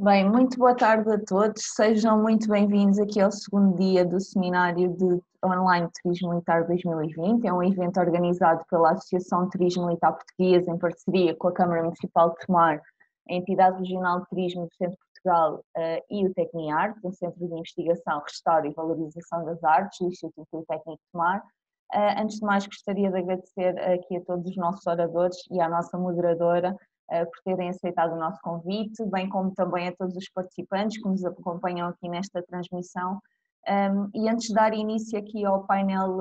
Bem, muito boa tarde a todos, sejam muito bem-vindos aqui ao segundo dia do Seminário de Online Turismo Militar 2020. É um evento organizado pela Associação de Turismo Militar Portuguesa em parceria com a Câmara Municipal de Tomar, a Entidade Regional de Turismo do Centro de Portugal e o Tecniarte, um Centro de Investigação, Restauro e Valorização das Artes do Instituto Politécnico de Tomar. Antes de mais, gostaria de agradecer aqui a todos os nossos oradores e à nossa moderadora por terem aceitado o nosso convite, bem como também a todos os participantes que nos acompanham aqui nesta transmissão. E antes de dar início aqui ao painel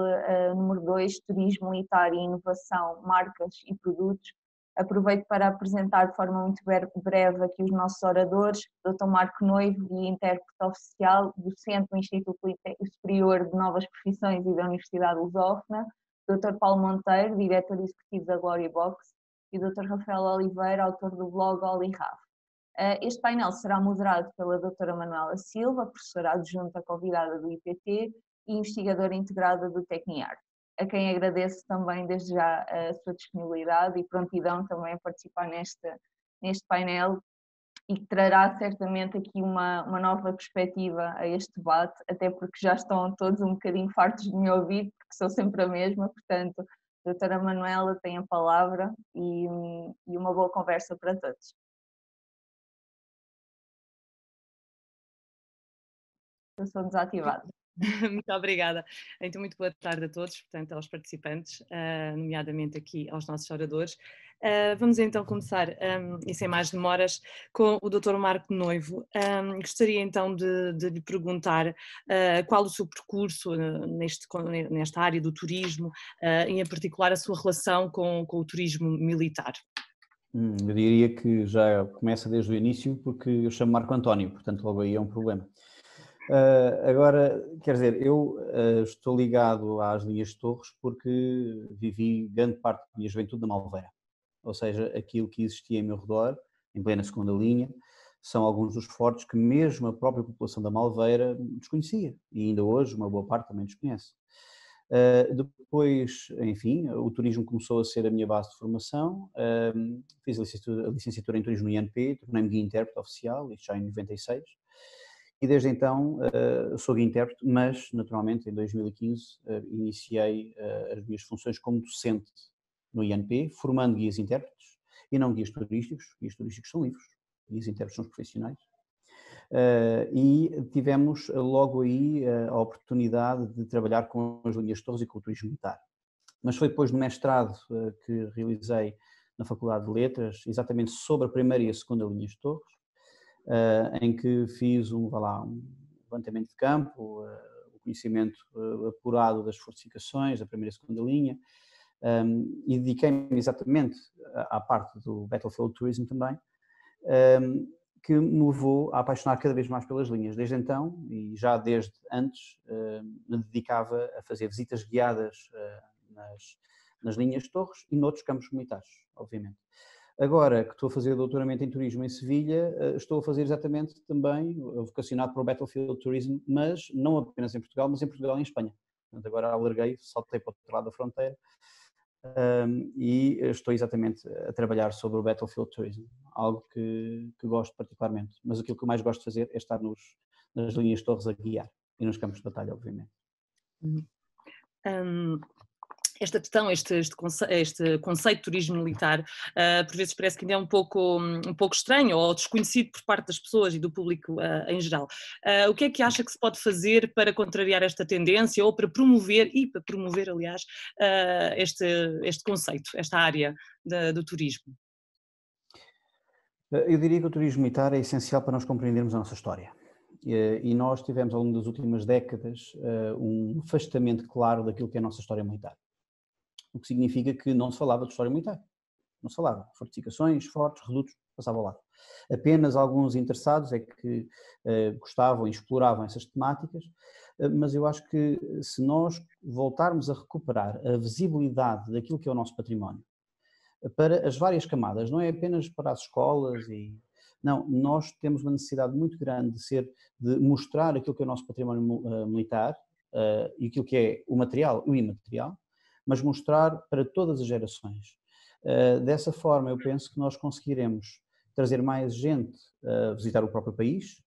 número 2, Turismo Militar e Inovação, Marcas e Produtos, aproveito para apresentar de forma muito breve aqui os nossos oradores, Dr. Marco Noivo, guia intérprete oficial, docente do Instituto Superior de Novas Profissões e da Universidade Lusófona, Dr. Paulo Monteiro, diretor executivo da Glory Box, e o Dr. Rafael Oliveira, autor do blog OliRaf. Este painel será moderado pela Dra. Manuela Silva, professora adjunta convidada do IPT e investigadora integrada do Tecniarte, a quem agradeço também desde já a sua disponibilidade e prontidão também a participar neste painel e que trará certamente aqui uma nova perspectiva a este debate, até porque já estão todos um bocadinho fartos de me ouvir, porque sou sempre a mesma, portanto, Doutora Manuela tem a palavra e uma boa conversa para todos. Eu sou desativada. Muito obrigada. Então, muito boa tarde a todos, portanto, aos participantes, nomeadamente aqui aos nossos oradores. Vamos então começar, e sem mais demoras, com o Dr. Marco Noivo. Gostaria então de lhe perguntar qual o seu percurso nesta área do turismo, e em particular a sua relação com o turismo militar. Eu diria que já começa desde o início, porque eu chamo Marco António, portanto logo aí é um problema. Agora, quer dizer, eu estou ligado às linhas de Torres porque vivi grande parte da minha juventude na Malveira, ou seja, aquilo que existia em meu redor, em plena segunda linha, são alguns dos fortes que mesmo a própria população da Malveira desconhecia e ainda hoje uma boa parte também desconhece. Depois, enfim, o turismo começou a ser a minha base de formação, fiz a licenciatura em turismo no INP, tornei-me guia intérprete oficial, isto já em 96, e desde então sou guia intérprete, mas naturalmente em 2015 iniciei as minhas funções como docente no INP, formando guias intérpretes e não guias turísticos são livres, guias intérpretes são os profissionais. E tivemos logo aí a oportunidade de trabalhar com as linhas de Torres e com o turismo militar. Mas foi depois do mestrado que realizei na Faculdade de Letras, exatamente sobre a primeira e a segunda linhas de Torres, em que fiz um levantamento de campo, o conhecimento apurado das fortificações da primeira e segunda linha, e dediquei-me exatamente à parte do Battlefield Tourism também, que me levou a apaixonar cada vez mais pelas linhas. Desde então, e já desde antes, me dedicava a fazer visitas guiadas nas linhas de Torres e noutros campos militares, obviamente. Agora que estou a fazer doutoramento em turismo em Sevilha, estou a fazer exatamente também, vocacionado para o Battlefield Tourism, mas não apenas em Portugal, mas em Portugal e em Espanha. Portanto, agora alarguei, saltei para o outro lado da fronteira e estou exatamente a trabalhar sobre o Battlefield Tourism, algo que gosto particularmente. Mas aquilo que eu mais gosto de fazer é estar nas linhas de Torres a guiar e nos campos de batalha, obviamente. Esta questão, este conceito de turismo militar, por vezes parece que ainda é um pouco estranho ou desconhecido por parte das pessoas e do público em geral. O que é que acha que se pode fazer para contrariar esta tendência ou para promover, aliás, este conceito, esta área do turismo? Eu diria que o turismo militar é essencial para nós compreendermos a nossa história. E nós tivemos ao longo das últimas décadas um afastamento claro daquilo que é a nossa história militar. O que significa que não se falava de história militar. Não se falava. Fortificações, fortes, redutos, passava ao lado. Apenas alguns interessados é que gostavam e exploravam essas temáticas, mas eu acho que se nós voltarmos a recuperar a visibilidade daquilo que é o nosso património, para as várias camadas, não é apenas para as escolas não, nós temos uma necessidade muito grande de mostrar aquilo que é o nosso património militar e aquilo que é o material e o imaterial, mas mostrar para todas as gerações. Dessa forma, eu penso que nós conseguiremos trazer mais gente a visitar o próprio país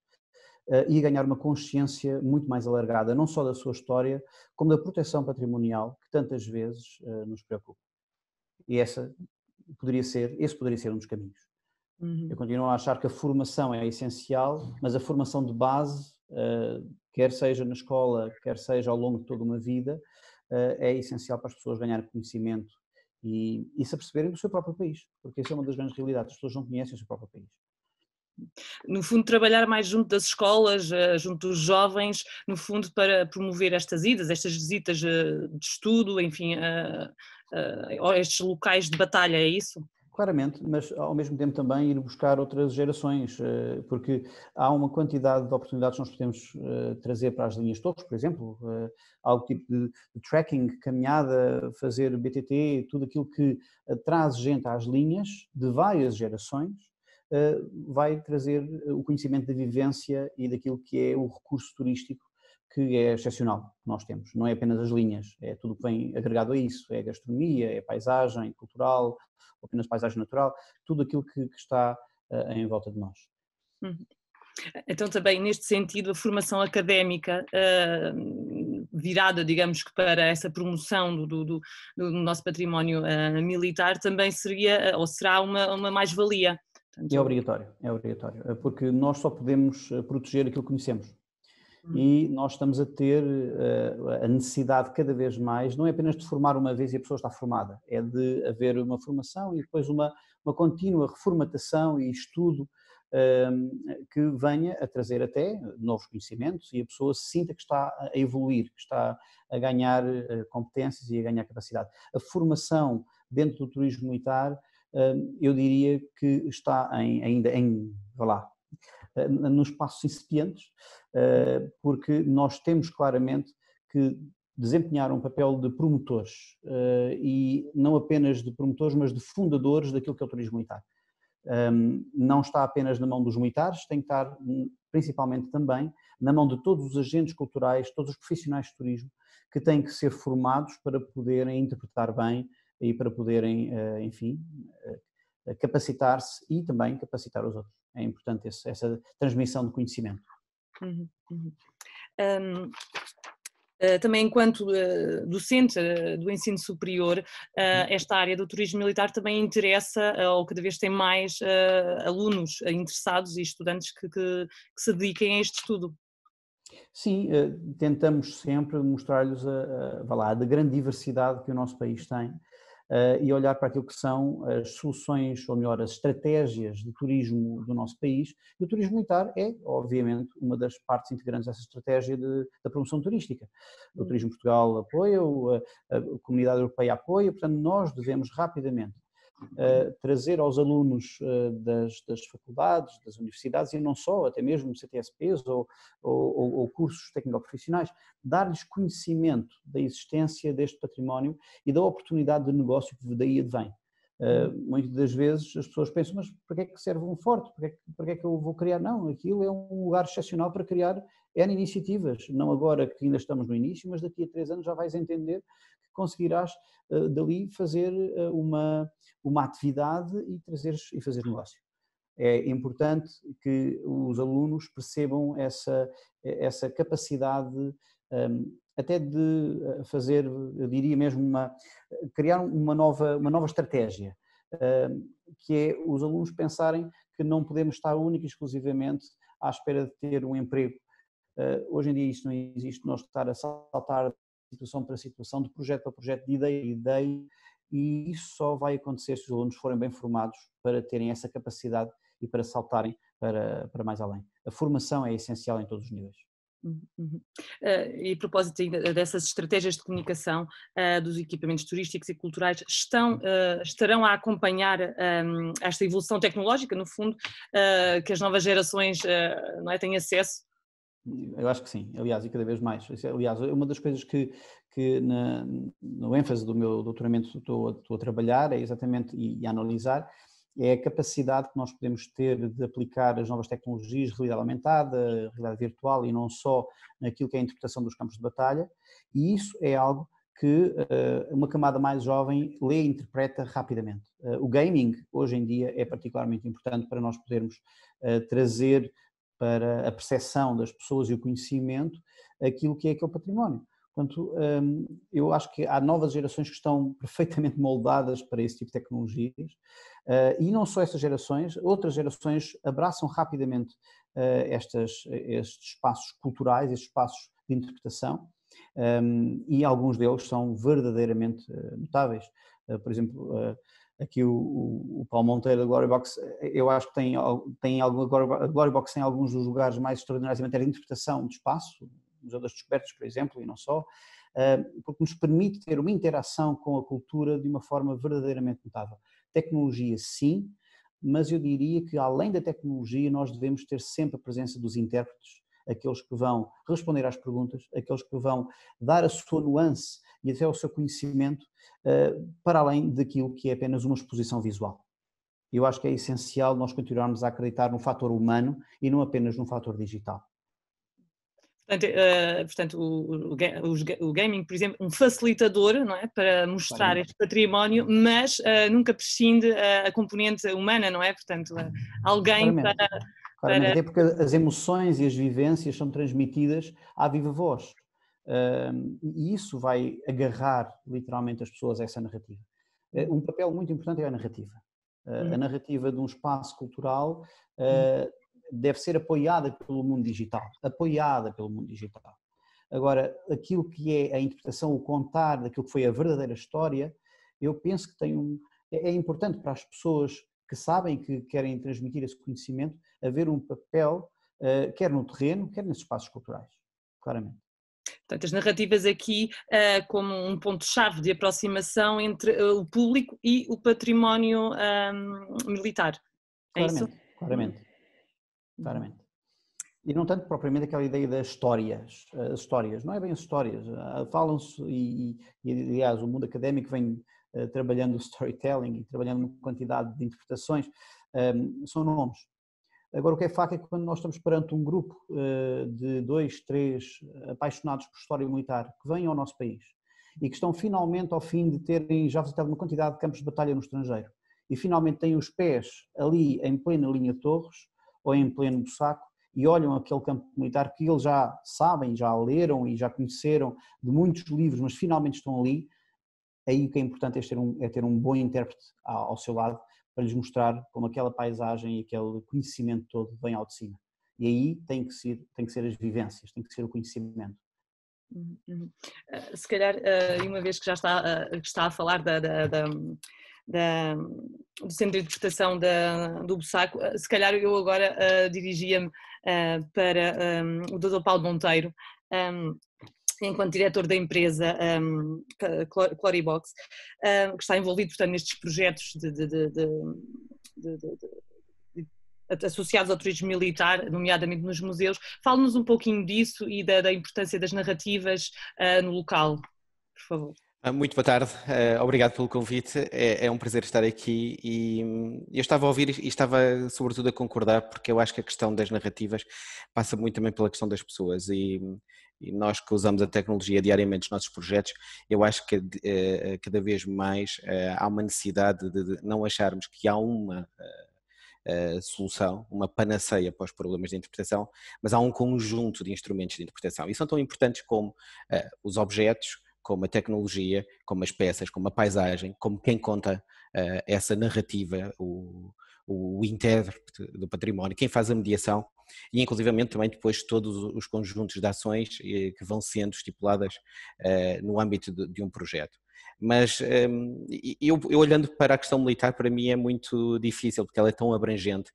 e a ganhar uma consciência muito mais alargada, não só da sua história, como da proteção patrimonial que tantas vezes nos preocupa. E esse poderia ser um dos caminhos. Eu continuo a achar que a formação é essencial, mas a formação de base, quer seja na escola, quer seja ao longo de toda uma vida, é essencial para as pessoas ganharem conhecimento e se aperceberem do seu próprio país, porque essa é uma das grandes realidades, as pessoas não conhecem o seu próprio país. No fundo, trabalhar mais junto das escolas, junto dos jovens, no fundo, para promover estas idas, estas visitas de estudo, enfim, a estes locais de batalha, é isso? Claramente, mas ao mesmo tempo também ir buscar outras gerações, porque há uma quantidade de oportunidades que nós podemos trazer para as linhas de todos, por exemplo, algo tipo de trekking, caminhada, fazer BTT, tudo aquilo que traz gente às linhas de várias gerações, vai trazer o conhecimento da vivência e daquilo que é o recurso turístico que é excepcional que nós temos. Não é apenas as linhas, é tudo o que vem agregado a isso, é a gastronomia, é a paisagem cultural, ou apenas paisagem natural, tudo aquilo que está em volta de nós. Então também neste sentido a formação académica virada, digamos que para essa promoção do nosso património militar também seria ou será uma mais-valia. É obrigatório, porque nós só podemos proteger aquilo que conhecemos. E nós estamos a ter a necessidade cada vez mais, não é apenas de formar uma vez e a pessoa está formada, é de haver uma formação e depois uma contínua reformatação e estudo que venha a trazer até novos conhecimentos e a pessoa se sinta que está a evoluir, que está a ganhar competências e a ganhar capacidade. A formação dentro do turismo militar, eu diria que está ainda nos passos incipientes, porque nós temos claramente que desempenhar um papel de promotores e não apenas de promotores, mas de fundadores daquilo que é o turismo militar. Não está apenas na mão dos militares, tem que estar principalmente também na mão de todos os agentes culturais, todos os profissionais de turismo que têm que ser formados para poderem interpretar bem e para poderem, enfim, capacitar-se e também capacitar os outros. É importante essa transmissão de conhecimento. Também enquanto docente do ensino superior, esta área do turismo militar também interessa, ou cada vez tem mais alunos interessados e estudantes que se dediquem a este estudo. Sim, tentamos sempre mostrar-lhes a grande diversidade que o nosso país tem e olhar para aquilo que são as soluções, ou melhor, as estratégias de turismo do nosso país. E o turismo militar é, obviamente, uma das partes integrantes dessa estratégia da promoção turística. O Turismo Portugal apoia, a Comunidade Europeia apoia, portanto nós devemos rapidamente trazer aos alunos das faculdades, das universidades e não só, até mesmo CTSPs ou cursos técnico-profissionais, dar-lhes conhecimento da existência deste património e da oportunidade de negócio que daí advém. Muitas das vezes as pessoas pensam, mas para que é que serve um forte? Para que é que eu vou criar? Não, aquilo é um lugar excepcional para criar N iniciativas, não agora que ainda estamos no início, mas daqui a 3 anos já vais entender que conseguirás dali fazer uma atividade e fazer negócio. É importante que os alunos percebam essa capacidade até de fazer, eu diria mesmo, criar uma nova estratégia, que é os alunos pensarem que não podemos estar única e exclusivamente à espera de ter um emprego. Hoje em dia isso não existe, nós estar a saltar de situação para situação, de projeto para projeto, de ideia a ideia, e isso só vai acontecer se os alunos forem bem formados para terem essa capacidade e para saltarem para mais além. A formação é essencial em todos os níveis. E a propósito ainda dessas estratégias de comunicação dos equipamentos turísticos e culturais, estarão a acompanhar esta evolução tecnológica, no fundo, que as novas gerações não é, têm acesso? Eu acho que sim, aliás, e cada vez mais. Aliás, uma das coisas que no ênfase do meu doutoramento estou a trabalhar é exatamente e a analisar é a capacidade que nós podemos ter de aplicar as novas tecnologias, realidade aumentada, realidade virtual e não só naquilo que é a interpretação dos campos de batalha, e isso é algo que uma camada mais jovem lê e interpreta rapidamente. O gaming, hoje em dia, é particularmente importante para nós podermos trazer para a percepção das pessoas e o conhecimento aquilo que é aquele património. Portanto, eu acho que há novas gerações que estão perfeitamente moldadas para esse tipo de tecnologias, e não só essas gerações, outras gerações abraçam rapidamente estes espaços culturais, estes espaços de interpretação, e alguns deles são verdadeiramente notáveis. Por exemplo, aqui o Paulo Monteiro da Glorybox, eu acho que a Glorybox tem alguns dos lugares mais extraordinários em matéria de interpretação de espaço, Museu das Descobertas, por exemplo, e não só, porque nos permite ter uma interação com a cultura de uma forma verdadeiramente notável. Tecnologia, sim, mas eu diria que além da tecnologia nós devemos ter sempre a presença dos intérpretes, aqueles que vão responder às perguntas, aqueles que vão dar a sua nuance e até o seu conhecimento, para além daquilo que é apenas uma exposição visual. Eu acho que é essencial nós continuarmos a acreditar no fator humano e não apenas no fator digital. Portanto, o gaming, por exemplo, um facilitador, não é, para mostrar este património, mas nunca prescinde a componente humana, não é? Portanto, alguém Claramente, até porque as emoções e as vivências são transmitidas à viva voz, e isso vai agarrar literalmente as pessoas a essa narrativa. Um papel muito importante é a narrativa. A narrativa de um espaço cultural deve ser apoiada pelo mundo digital, Agora, aquilo que é a interpretação, o contar daquilo que foi a verdadeira história, eu penso que é importante para as pessoas que sabem que querem transmitir esse conhecimento, haver um papel, quer no terreno, quer nesses espaços culturais, claramente. Portanto, as narrativas aqui como um ponto-chave de aproximação entre o público e o património militar. Claramente, é isso? Claramente. E não tanto propriamente aquela ideia das histórias, as histórias, não é bem as histórias, falam-se e aliás o mundo académico vem trabalhando o storytelling e trabalhando uma quantidade de interpretações, são nomes. Agora o que é facto é que quando nós estamos perante um grupo de 2, 3 apaixonados por história militar que vêm ao nosso país e que estão finalmente ao fim de terem já visitado uma quantidade de campos de batalha no estrangeiro e finalmente têm os pés ali em plena linha de Torres ou em pleno Bussaco e olham aquele campo militar que eles já sabem, já leram e já conheceram de muitos livros, mas finalmente estão ali, aí o que é importante é ter um bom intérprete ao seu lado para lhes mostrar como aquela paisagem e aquele conhecimento todo vem ao de cima. E aí tem que ser as vivências, tem que ser o conhecimento. Se calhar, uma vez que já está a falar do Centro de Interpretação do Bussaco, se calhar eu agora dirigia-me para o Dr. Paulo Monteiro, enquanto diretor da empresa Glorybox, que está envolvido, portanto, nestes projetos associados ao turismo militar, nomeadamente nos museus. Fale-nos um pouquinho disso e da importância das narrativas no local, por favor. Muito boa tarde, obrigado pelo convite, é um prazer estar aqui e eu estava a ouvir e estava sobretudo a concordar porque eu acho que a questão das narrativas passa muito também pela questão das pessoas e nós que usamos a tecnologia diariamente nos nossos projetos, eu acho que cada vez mais há uma necessidade de não acharmos que há uma solução, uma panaceia para os problemas de interpretação, mas há um conjunto de instrumentos de interpretação e são tão importantes como os objetos, como a tecnologia, como as peças, como a paisagem, como quem conta essa narrativa, o intérprete do património, quem faz a mediação e inclusivamente também depois todos os conjuntos de ações que vão sendo estipuladas no âmbito de um projeto. Mas eu olhando para a questão militar, para mim é muito difícil, porque ela é tão abrangente.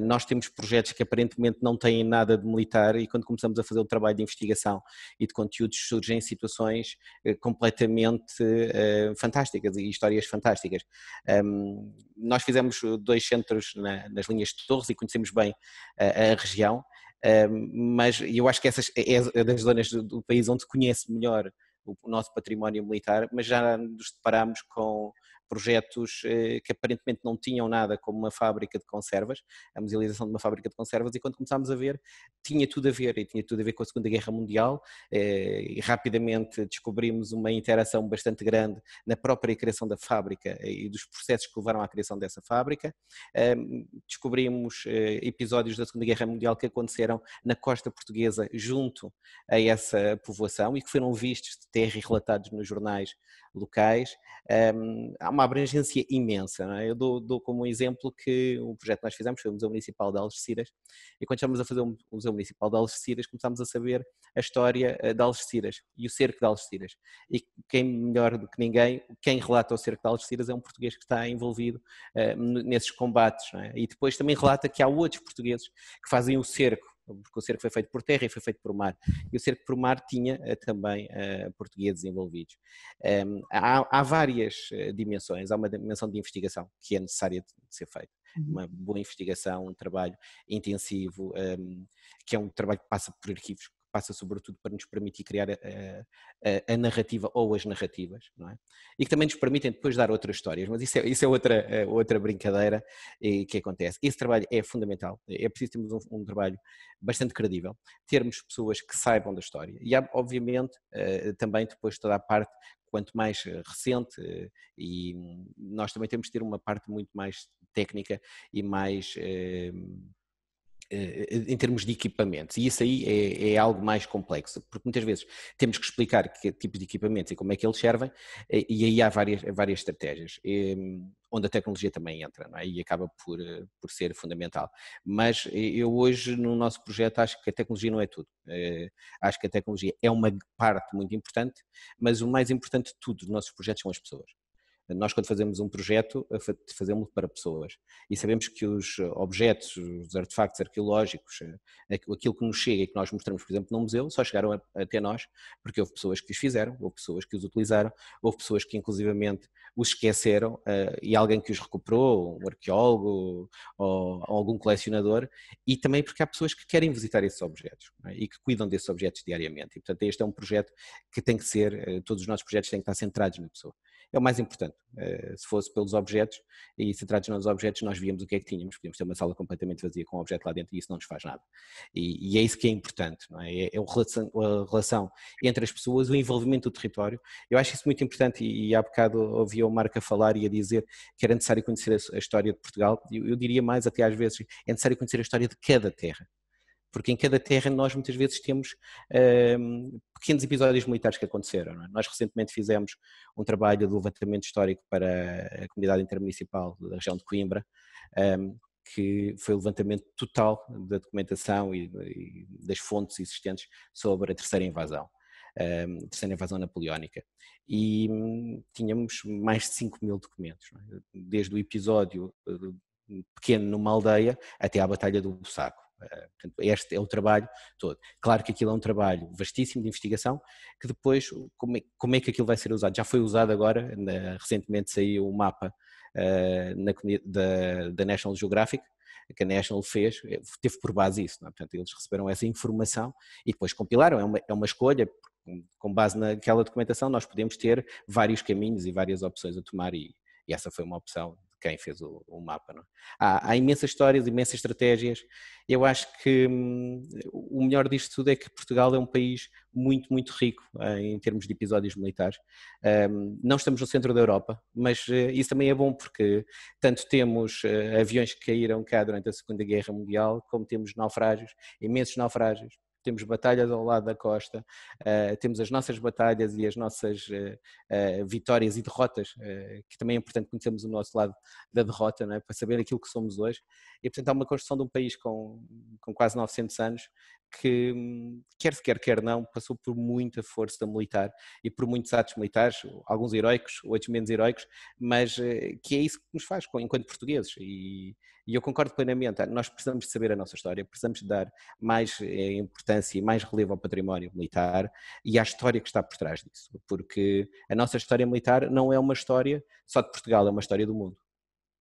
Nós temos projetos que aparentemente não têm nada de militar e quando começamos a fazer o trabalho de investigação e de conteúdos surgem situações completamente fantásticas e histórias fantásticas. Nós fizemos 2 centros nas linhas de Torres e conhecemos bem a região, mas eu acho que essas é das zonas do país onde se conhece melhor o nosso património militar, mas já nos deparamos com projetos que aparentemente não tinham nada como uma fábrica de conservas, a musealização de uma fábrica de conservas, e quando começámos a ver, tinha tudo a ver, e tinha tudo a ver com a Segunda Guerra Mundial, e rapidamente descobrimos uma interação bastante grande na própria criação da fábrica e dos processos que levaram à criação dessa fábrica. Descobrimos episódios da Segunda Guerra Mundial que aconteceram na costa portuguesa junto a essa povoação e que foram vistos de terra e relatados nos jornais locais. Há uma abrangência imensa, não é? Eu dou como exemplo que o projeto que nós fizemos foi o Museu Municipal de Algeciras, e quando estávamos a fazer o Museu Municipal de Algeciras começámos a saber a história de Algeciras e o cerco de Algeciras, e quem melhor do que ninguém, quem relata o cerco de Algeciras é um português que está envolvido nesses combates, não é? E depois também relata que há outros portugueses que fazem o cerco, porque o cerco foi feito por terra e foi feito por mar, e o cerco por mar tinha também portugueses envolvidos. Há várias dimensões, há uma dimensão de investigação que é necessária de ser feita, uma boa investigação, um trabalho intensivo, que é um trabalho que passa por arquivos, passa sobretudo para nos permitir criar a narrativa ou as narrativas, não é? E que também nos permitem depois dar outras histórias, mas isso é outra brincadeira que acontece. Esse trabalho é fundamental, é preciso termos um trabalho bastante credível, termos pessoas que saibam da história e há, obviamente, também depois toda a parte, quanto mais recente, e nós também temos de ter uma parte muito mais técnica e mais em termos de equipamentos, e isso aí é algo mais complexo, porque muitas vezes temos que explicar que tipo de equipamentos e como é que eles servem, e aí há várias estratégias, onde a tecnologia também entra, não é? E acaba por ser fundamental. Mas eu hoje no nosso projeto acho que a tecnologia não é tudo, acho que a tecnologia é uma parte muito importante, mas o mais importante de tudo dos nossos projetos são as pessoas. Nós, quando fazemos um projeto, fazemos para pessoas e sabemos que os objetos, os artefactos arqueológicos, aquilo que nos chega e que nós mostramos, por exemplo, num museu, só chegaram até nós porque houve pessoas que os fizeram, houve pessoas que os utilizaram, houve pessoas que inclusivamente os esqueceram e alguém que os recuperou, um arqueólogo ou algum colecionador, e também porque há pessoas que querem visitar esses objetos, não é? E que cuidam desses objetos diariamente. E, portanto, este é um projeto que tem que ser, todos os nossos projetos têm que estar centrados na pessoa. É o mais importante. Se fosse pelos objetos e centrados nos objetos, nós víamos o que é que tínhamos. Podíamos ter uma sala completamente vazia com um objeto lá dentro e isso não nos faz nada. E é isso que é importante, não é? É a relação entre as pessoas, o envolvimento do território. Eu acho isso muito importante e há bocado ouvia o Marco a falar e a dizer que era necessário conhecer a história de Portugal. Eu diria mais, até às vezes, é necessário conhecer a história de cada terra. Porque em cada terra nós muitas vezes temos pequenos episódios militares que aconteceram. Não é? Nós recentemente fizemos um trabalho de levantamento histórico para a comunidade intermunicipal da região de Coimbra, que foi o levantamento total da documentação e das fontes existentes sobre a terceira invasão napoleónica. E tínhamos mais de 5.000 documentos, não é? Desde o episódio pequeno numa aldeia até à Batalha do Saco. Portanto, este é o trabalho todo. Claro que aquilo é um trabalho vastíssimo de investigação, que depois, como é que aquilo vai ser usado? Já foi usado agora, recentemente saiu o mapa da National Geographic, que a National fez, teve por base isso, não é? Portanto, eles receberam essa informação e depois compilaram, é uma escolha, com base naquela documentação nós podemos ter vários caminhos e várias opções a tomar e essa foi uma opção quem fez o mapa. Não é? Há imensas histórias, imensas estratégias. Eu acho que o melhor disto tudo é que Portugal é um país muito, muito rico em termos de episódios militares. Não estamos no centro da Europa, mas isso também é bom porque tanto temos aviões que caíram cá durante a Segunda Guerra Mundial, como temos naufrágios, imensos naufrágios. Temos batalhas ao lado da costa, temos as nossas batalhas e as nossas vitórias e derrotas, que também é importante conhecermos o nosso lado da derrota, não é? Para saber aquilo que somos hoje. E, portanto, há uma construção de um país com quase 900 anos que, quer se quer não, passou por muita força militar e por muitos atos militares, alguns heroicos, outros menos heroicos, mas que é isso que nos faz enquanto portugueses. E eu concordo plenamente, nós precisamos de saber a nossa história, precisamos de dar mais importância e mais relevo ao património militar e à história que está por trás disso, porque a nossa história militar não é uma história só de Portugal, é uma história do mundo.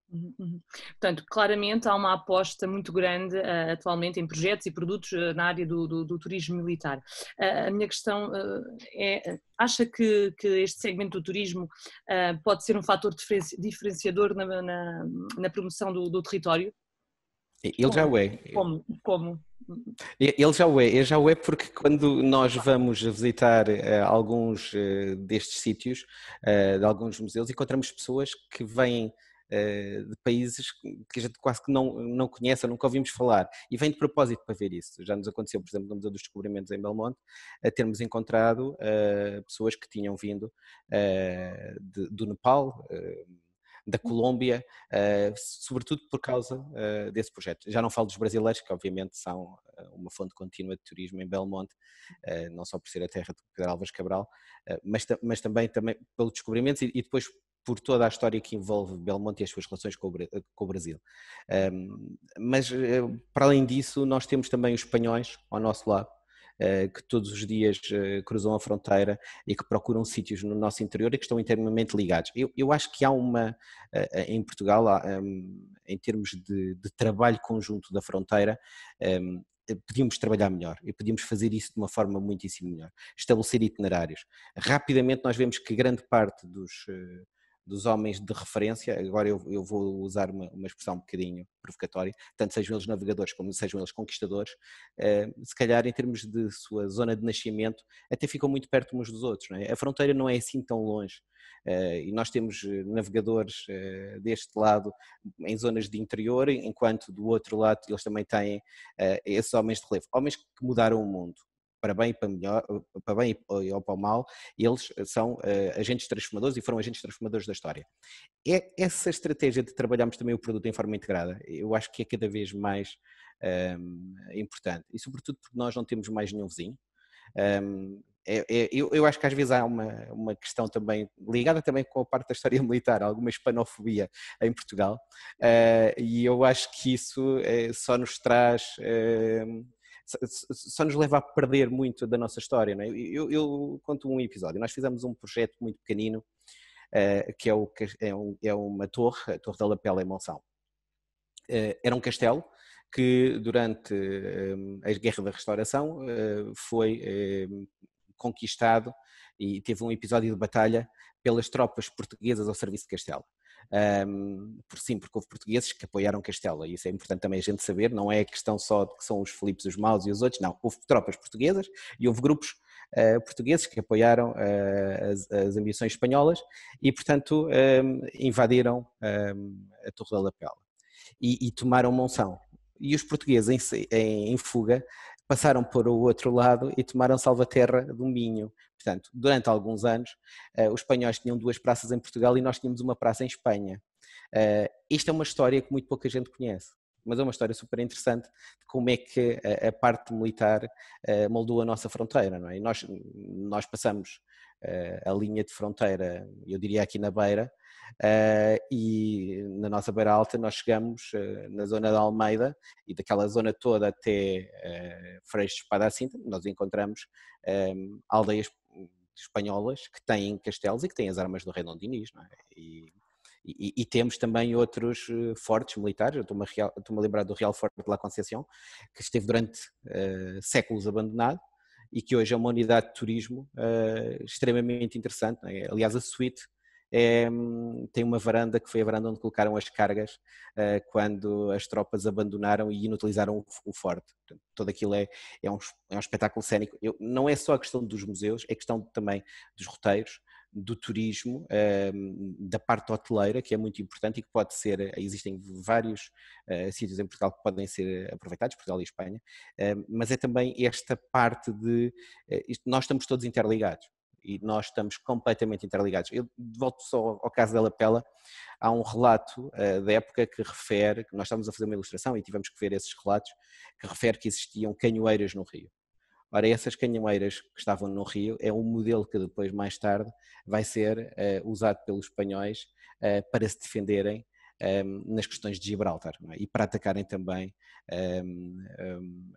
Portanto, claramente há uma aposta muito grande atualmente em projetos e produtos na área do turismo militar. A minha questão é, acha que este segmento do turismo pode ser um fator diferenciador na promoção do território? Ele já o é. Como? Ele já o é porque quando nós vamos visitar alguns destes sítios, de alguns museus, encontramos pessoas que vêm de países que a gente quase que não conhece, nunca ouvimos falar, e vêm de propósito para ver isso. Já nos aconteceu, por exemplo, no Museu dos Descobrimentos em Belmonte, termos encontrado pessoas que tinham vindo do Nepal, da Colômbia, sobretudo por causa desse projeto. Já não falo dos brasileiros, que obviamente são uma fonte contínua de turismo em Belmonte, não só por ser a terra de Pedro Álvares Cabral, mas também pelos descobrimentos e depois por toda a história que envolve Belmonte e as suas relações com o Brasil. Mas, para além disso, nós temos também os espanhóis ao nosso lado, que todos os dias cruzam a fronteira e que procuram sítios no nosso interior e que estão intimamente ligados. Eu acho que há em Portugal, em termos de trabalho conjunto da fronteira, podíamos trabalhar melhor e podíamos fazer isso de uma forma muitíssimo melhor. Estabelecer itinerários. Rapidamente nós vemos que grande parte dos homens de referência, agora eu vou usar uma expressão um bocadinho provocatória, tanto sejam eles navegadores como sejam eles conquistadores, se calhar em termos de sua zona de nascimento, até ficam muito perto uns dos outros. Não é? A fronteira não é assim tão longe. E nós temos navegadores deste lado em zonas de interior, enquanto do outro lado eles também têm esses homens de relevo, homens que mudaram o mundo. Para bem e para melhor, para bem ou para o mal, eles são agentes transformadores e foram agentes transformadores da história. Essa estratégia de trabalharmos também o produto em forma integrada, eu acho que é cada vez mais importante, e sobretudo porque nós não temos mais nenhum vizinho. Eu acho que às vezes há uma questão também ligada também com a parte da história militar, alguma hispanofobia em Portugal, e eu acho que isso só nos traz... só nos leva a perder muito da nossa história. Não é? Eu conto um episódio. Nós fizemos um projeto muito pequenino, que é uma torre, a Torre da Lapela em Monção. Era um castelo que durante a Guerra da Restauração foi conquistado e teve um episódio de batalha pelas tropas portuguesas ao serviço de Castelo. Porque houve portugueses que apoiaram Castela, e isso é importante também a gente saber, não é a questão só de que são os Filipes os maus e os outros, não, houve tropas portuguesas e houve grupos portugueses que apoiaram as ambições espanholas e portanto invadiram a Torre da Lapela e tomaram Monção, e os portugueses em fuga passaram para o outro lado e tomaram Salvaterra do Minho. Portanto, durante alguns anos, os espanhóis tinham 2 praças em Portugal e nós tínhamos uma praça em Espanha. Isto é uma história que muito pouca gente conhece, mas é uma história super interessante de como é que a parte militar moldou a nossa fronteira. Não é? Nós passamos a linha de fronteira, eu diria aqui na Beira, e na nossa Beira Alta nós chegamos na zona da Almeida e daquela zona toda até Freixo de Espada à Cinta, nós encontramos aldeias espanholas que têm castelos e que têm as armas do rei Dom Dinis, não é? E temos também outros fortes militares. Eu estou-me a lembrar do Real Forte de La Conceição, que esteve durante séculos abandonado e que hoje é uma unidade de turismo extremamente interessante. Não é? Aliás, a suíte tem uma varanda que foi a varanda onde colocaram as cargas quando as tropas abandonaram e inutilizaram o forte. Portanto, todo aquilo é um espetáculo cénico. Não é só a questão dos museus, é a questão também dos roteiros, do turismo, da parte hoteleira, que é muito importante e que pode ser, existem vários sítios em Portugal que podem ser aproveitados, Portugal e Espanha, mas é também esta parte nós estamos todos interligados. E nós estamos completamente interligados. Eu volto só ao caso da Lapela, há um relato da época que refere, que nós estávamos a fazer uma ilustração e tivemos que ver esses relatos, que refere que existiam canhoeiras no rio. Ora, essas canhoeiras que estavam no rio é um modelo que depois, mais tarde, vai ser usado pelos espanhóis para se defenderem nas questões de Gibraltar, não é? E para atacarem também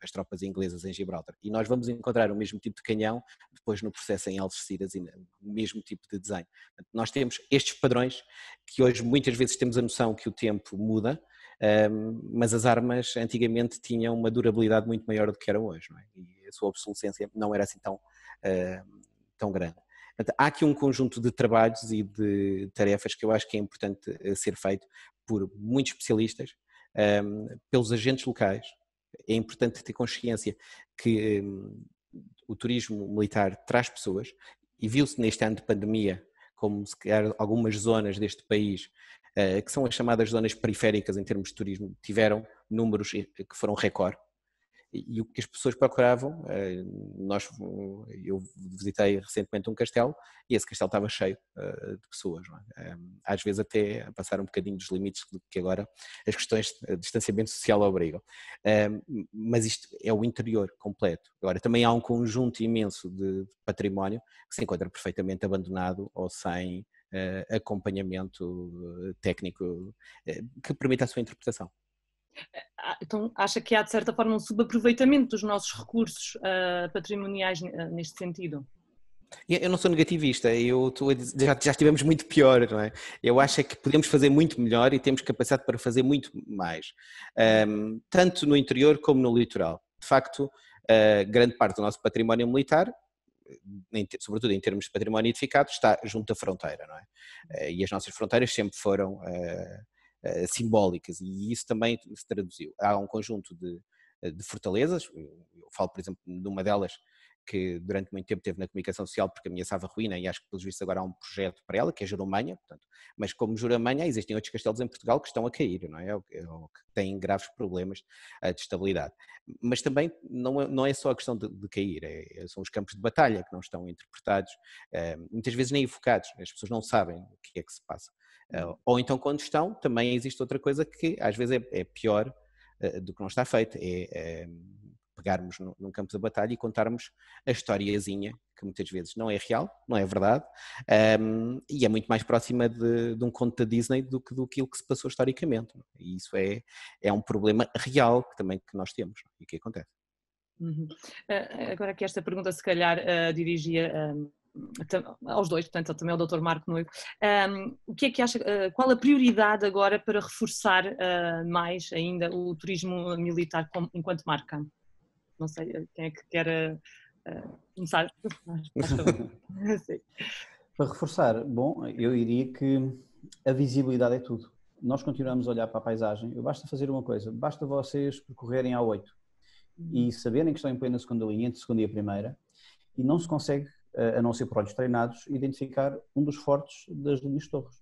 as tropas inglesas em Gibraltar. E nós vamos encontrar o mesmo tipo de canhão depois no processo em Algeciras e no mesmo tipo de desenho. Portanto, nós temos estes padrões que hoje muitas vezes temos a noção que o tempo muda, mas as armas antigamente tinham uma durabilidade muito maior do que eram hoje, não é? E a sua obsolescência não era assim tão grande. Portanto, há aqui um conjunto de trabalhos e de tarefas que eu acho que é importante ser feito por muitos especialistas, pelos agentes locais. É importante ter consciência que o turismo militar traz pessoas, e viu-se neste ano de pandemia como se calhar algumas zonas deste país, que são as chamadas zonas periféricas em termos de turismo, tiveram números que foram recorde. E o que as pessoas procuravam, eu visitei recentemente um castelo e esse castelo estava cheio de pessoas, não é? Às vezes até a passar um bocadinho dos limites que agora as questões de distanciamento social obrigam. Mas isto é o interior completo. Agora também há um conjunto imenso de património que se encontra perfeitamente abandonado ou sem acompanhamento técnico que permita a sua interpretação. Então, acha que há, de certa forma, um subaproveitamento dos nossos recursos patrimoniais neste sentido? Eu não sou negativista, eu estou a dizer, já estivemos muito pior, não é? Eu acho é que podemos fazer muito melhor e temos capacidade para fazer muito mais, tanto no interior como no litoral. De facto, grande parte do nosso património militar, sobretudo em termos de património edificado, está junto à fronteira, não é? E as nossas fronteiras sempre foram simbólicas e isso também se traduziu. Há um conjunto de fortalezas, eu falo por exemplo de uma delas que durante muito tempo teve na comunicação social porque ameaçava ruína e acho que pelos vistos agora há um projeto para ela que é Juramanha, portanto, mas como Juramanha existem outros castelos em Portugal que estão a cair, não é? Ou que têm graves problemas de estabilidade. Mas também não é só a questão de cair, são os campos de batalha que não estão interpretados, muitas vezes nem evocados, as pessoas não sabem o que é que se passa. Ou então quando estão, também existe outra coisa que às vezes é pior do que não está feito, é pegarmos num campo de batalha e contarmos a historiazinha, que muitas vezes não é real, não é verdade, e é muito mais próxima de um conto da Disney do que que se passou historicamente. E isso é um problema real que nós temos e que acontece. Uhum. Agora que esta pergunta se calhar dirigia aos dois, portanto também ao Dr. Marco Noivo, o que é que acha, qual a prioridade agora para reforçar mais ainda o turismo militar enquanto marca? Não sei quem é que quer começar. Para reforçar, bom, eu diria que a visibilidade é tudo. Nós continuamos a olhar para a paisagem, basta fazer uma coisa, basta vocês percorrerem a 8 e saberem que estão em plena segunda linha, entre segunda e a primeira, e não se consegue, a não ser por olhos treinados, identificar um dos fortes das linhas de torres.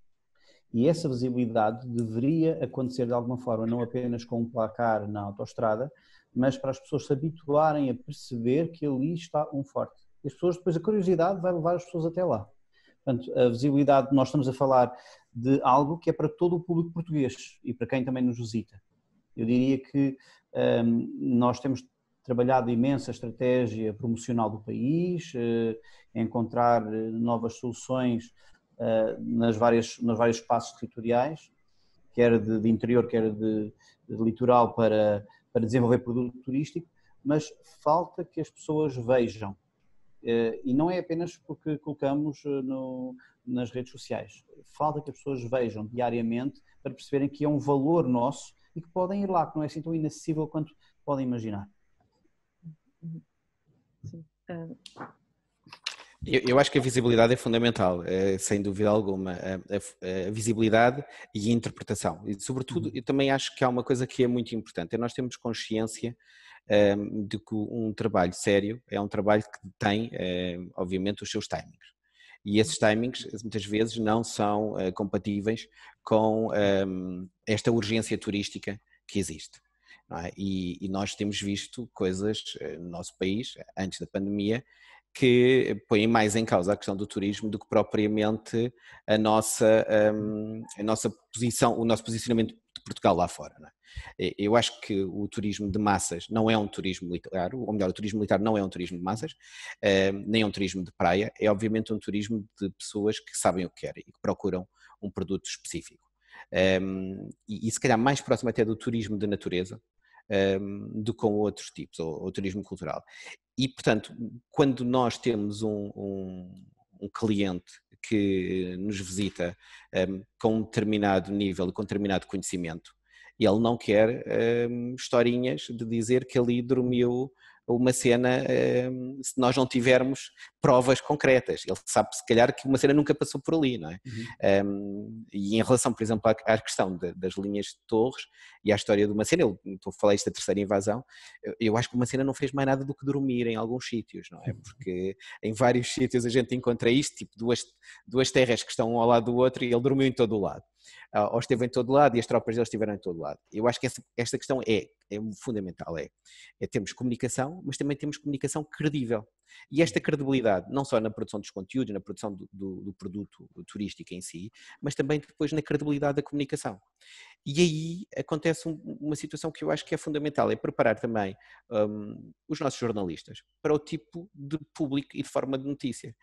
E essa visibilidade deveria acontecer de alguma forma, não apenas com um placar na autoestrada, mas para as pessoas se habituarem a perceber que ali está um forte. E as pessoas, depois a curiosidade vai levar as pessoas até lá. Portanto, a visibilidade, nós estamos a falar de algo que é para todo o público português e para quem também nos visita. Eu diria que nós temos trabalhado imensa estratégia promocional do país, encontrar novas soluções nos vários espaços territoriais, quer de interior, quer de litoral, para desenvolver produto turístico, mas falta que as pessoas vejam. E não é apenas porque colocamos nas redes sociais. Falta que as pessoas vejam diariamente para perceberem que é um valor nosso e que podem ir lá, que não é assim tão inacessível quanto podem imaginar. Sim. Eu acho que a visibilidade é fundamental, sem dúvida alguma, a visibilidade e a interpretação. E, sobretudo, eu também acho que há uma coisa que é muito importante, é nós termos consciência de que um trabalho sério é um trabalho que tem, obviamente, os seus timings. E esses timings, muitas vezes, não são compatíveis com esta urgência turística que existe. Não é? E nós temos visto coisas no nosso país, antes da pandemia, que põem mais em causa a questão do turismo do que propriamente a nossa posição, o nosso posicionamento de Portugal lá fora. Não é? Eu acho que o turismo de massas não é um turismo militar, ou melhor, o turismo militar não é um turismo de massas, nem é um turismo de praia, é obviamente um turismo de pessoas que sabem o que querem e que procuram um produto específico. E se calhar mais próximo até do turismo de natureza, do que com outros tipos, ou turismo cultural. E, portanto, quando nós temos um cliente que nos visita com um determinado nível, com um determinado conhecimento, e ele não quer historinhas de dizer que ali dormiu uma cena se nós não tivermos provas concretas. Ele sabe, se calhar, que uma cena nunca passou por ali, não é? E em relação, por exemplo, à questão das linhas de torres e à história de uma cena, eu estou a falar isto da terceira invasão, eu acho que uma cena não fez mais nada do que dormir em alguns sítios, não é? Porque em vários sítios a gente encontra isto, tipo duas terras que estão um ao lado do outro, e ele dormiu em todo o lado. Ou esteve em todo lado e as tropas deles estiveram em todo lado. Eu acho que esta questão é fundamental, termos comunicação, mas também temos comunicação credível. E esta credibilidade, não só na produção dos conteúdos, na produção do produto turístico em si, mas também depois na credibilidade da comunicação. E aí acontece uma situação que eu acho que é fundamental, é preparar também os nossos jornalistas para o tipo de público e de forma de notícia.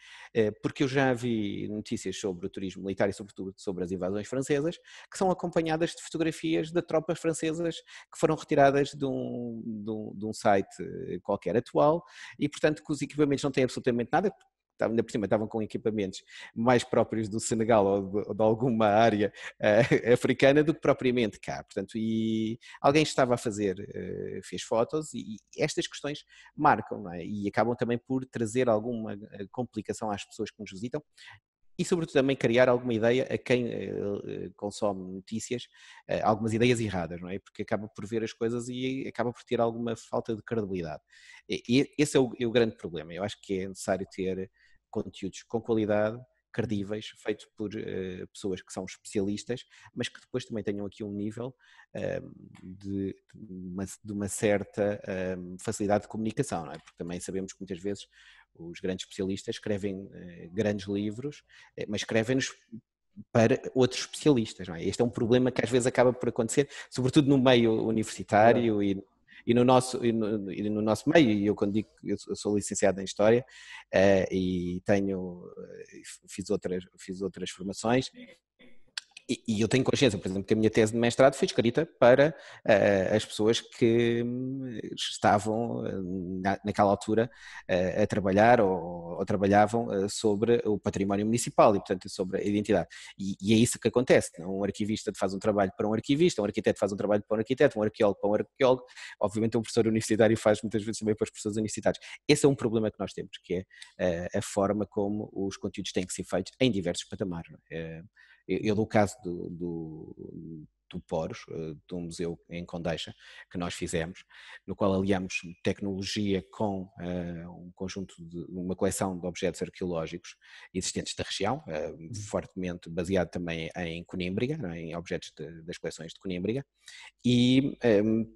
Porque eu já vi notícias sobre o turismo militar e sobretudo sobre as invasões francesas, que são acompanhadas de fotografias de tropas francesas que foram retiradas de um site qualquer atual, e portanto que os equipamentos não têm absolutamente nada, ainda por cima estavam com equipamentos mais próprios do Senegal ou de alguma área africana do que propriamente cá. Portanto, e alguém estava a fazer, fez fotos, e estas questões marcam, não é? E acabam também por trazer alguma complicação às pessoas que nos visitam. E, sobretudo, também criar alguma ideia a quem consome notícias, algumas ideias erradas, não é? Porque acaba por ver as coisas e acaba por ter alguma falta de credibilidade. E esse é o grande problema. Eu acho que é necessário ter conteúdos com qualidade, credíveis, feitos por pessoas que são especialistas, mas que depois também tenham aqui um nível de uma certa facilidade de comunicação, não é? Porque também sabemos que muitas vezes os grandes especialistas escrevem grandes livros, mas escrevem-nos para outros especialistas, não é? Este é um problema que às vezes acaba por acontecer, sobretudo no meio universitário e no nosso meio. E eu, quando digo que eu sou licenciado em História e fiz outras formações, e eu tenho consciência, por exemplo, que a minha tese de mestrado foi escrita para as pessoas que estavam naquela altura a trabalhar ou trabalhavam sobre o património municipal e, portanto, sobre a identidade. E é isso que acontece. Um arquivista faz um trabalho para um arquivista, um arquiteto faz um trabalho para um arquiteto, um arqueólogo para um arqueólogo, obviamente um professor universitário faz muitas vezes também para os professores universitários. Esse é um problema que nós temos, que é a forma como os conteúdos têm que ser feitos em diversos patamares. Eu dou o caso do Poros, de um museu em Condeixa, que nós fizemos, no qual aliamos tecnologia com um conjunto uma coleção de objetos arqueológicos existentes da região, fortemente baseado também em Conímbriga, em objetos das coleções de Conímbriga, e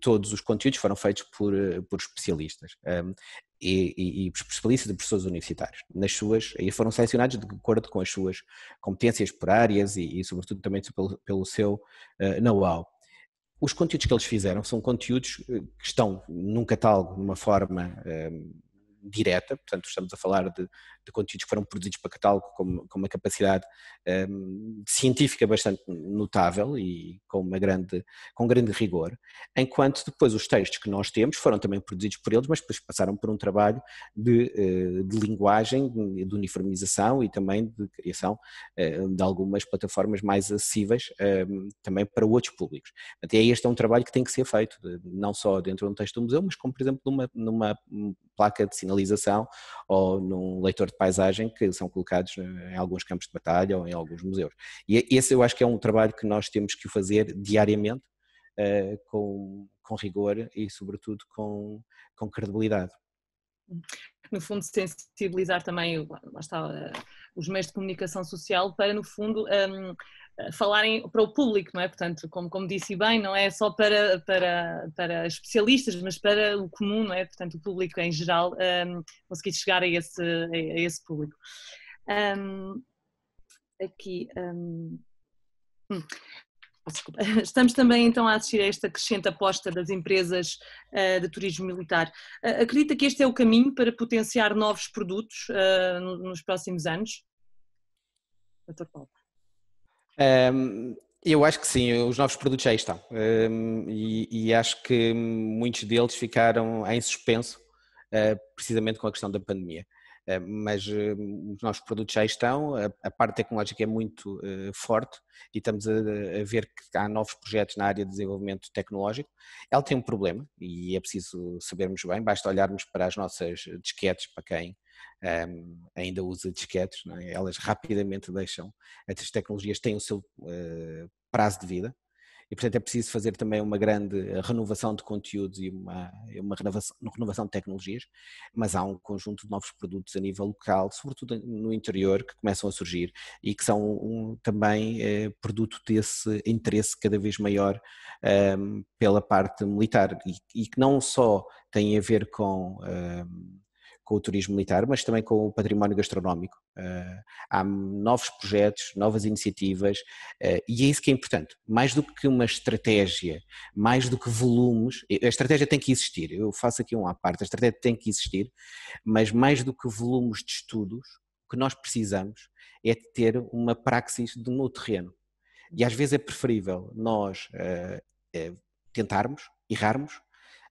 todos os conteúdos foram feitos por especialistas. E especialistas de professores universitários, aí foram selecionados de acordo com as suas competências por áreas e sobretudo também pelo seu know-how. Os conteúdos que eles fizeram são conteúdos que estão num catálogo de uma forma direta, portanto estamos a falar de conteúdos que foram produzidos para catálogo com uma capacidade científica bastante notável e com grande rigor, enquanto depois os textos que nós temos foram também produzidos por eles, mas depois passaram por um trabalho de linguagem, de uniformização e também de criação de algumas plataformas mais acessíveis também para outros públicos. Portanto, este é um trabalho que tem que ser feito, não só dentro de um texto do museu, mas como, por exemplo, numa placa de sinalização ou num leitor de paisagem que são colocados em alguns campos de batalha ou em alguns museus. E esse eu acho que é um trabalho que nós temos que fazer diariamente com rigor e sobretudo com credibilidade. No fundo, sensibilizar também, lá está, os meios de comunicação social para, no fundo, falarem para o público, não é? Portanto, como disse bem, não é só para especialistas, mas para o comum, não é? Portanto, o público em geral, conseguir chegar a esse público. Desculpa. Estamos também então a assistir a esta crescente aposta das empresas de turismo militar. Acredita que este é o caminho para potenciar novos produtos nos próximos anos? Dr. Paulo. Eu acho que sim, os novos produtos já estão e acho que muitos deles ficaram em suspenso precisamente com a questão da pandemia. Mas os novos produtos já estão, a parte tecnológica é muito forte e estamos a ver que há novos projetos na área de desenvolvimento tecnológico. Ela tem um problema e é preciso sabermos bem, basta olharmos para as nossas disquetes, para quem ainda usa disquetes, não é? Elas rapidamente deixam, estas tecnologias têm o seu prazo de vida e portanto é preciso fazer também uma grande renovação de conteúdos e uma renovação de tecnologias, mas há um conjunto de novos produtos a nível local, sobretudo no interior, que começam a surgir e que são também produto desse interesse cada vez maior pela parte militar e que não só tem a ver com o turismo militar, mas também com o património gastronómico. Há novos projetos, novas iniciativas e é isso que é importante. Mais do que uma estratégia, mais do que volumes, a estratégia tem que existir, eu faço aqui à parte, a estratégia tem que existir, mas mais do que volumes de estudos, o que nós precisamos é de ter uma praxis no terreno. E às vezes é preferível nós tentarmos, errarmos,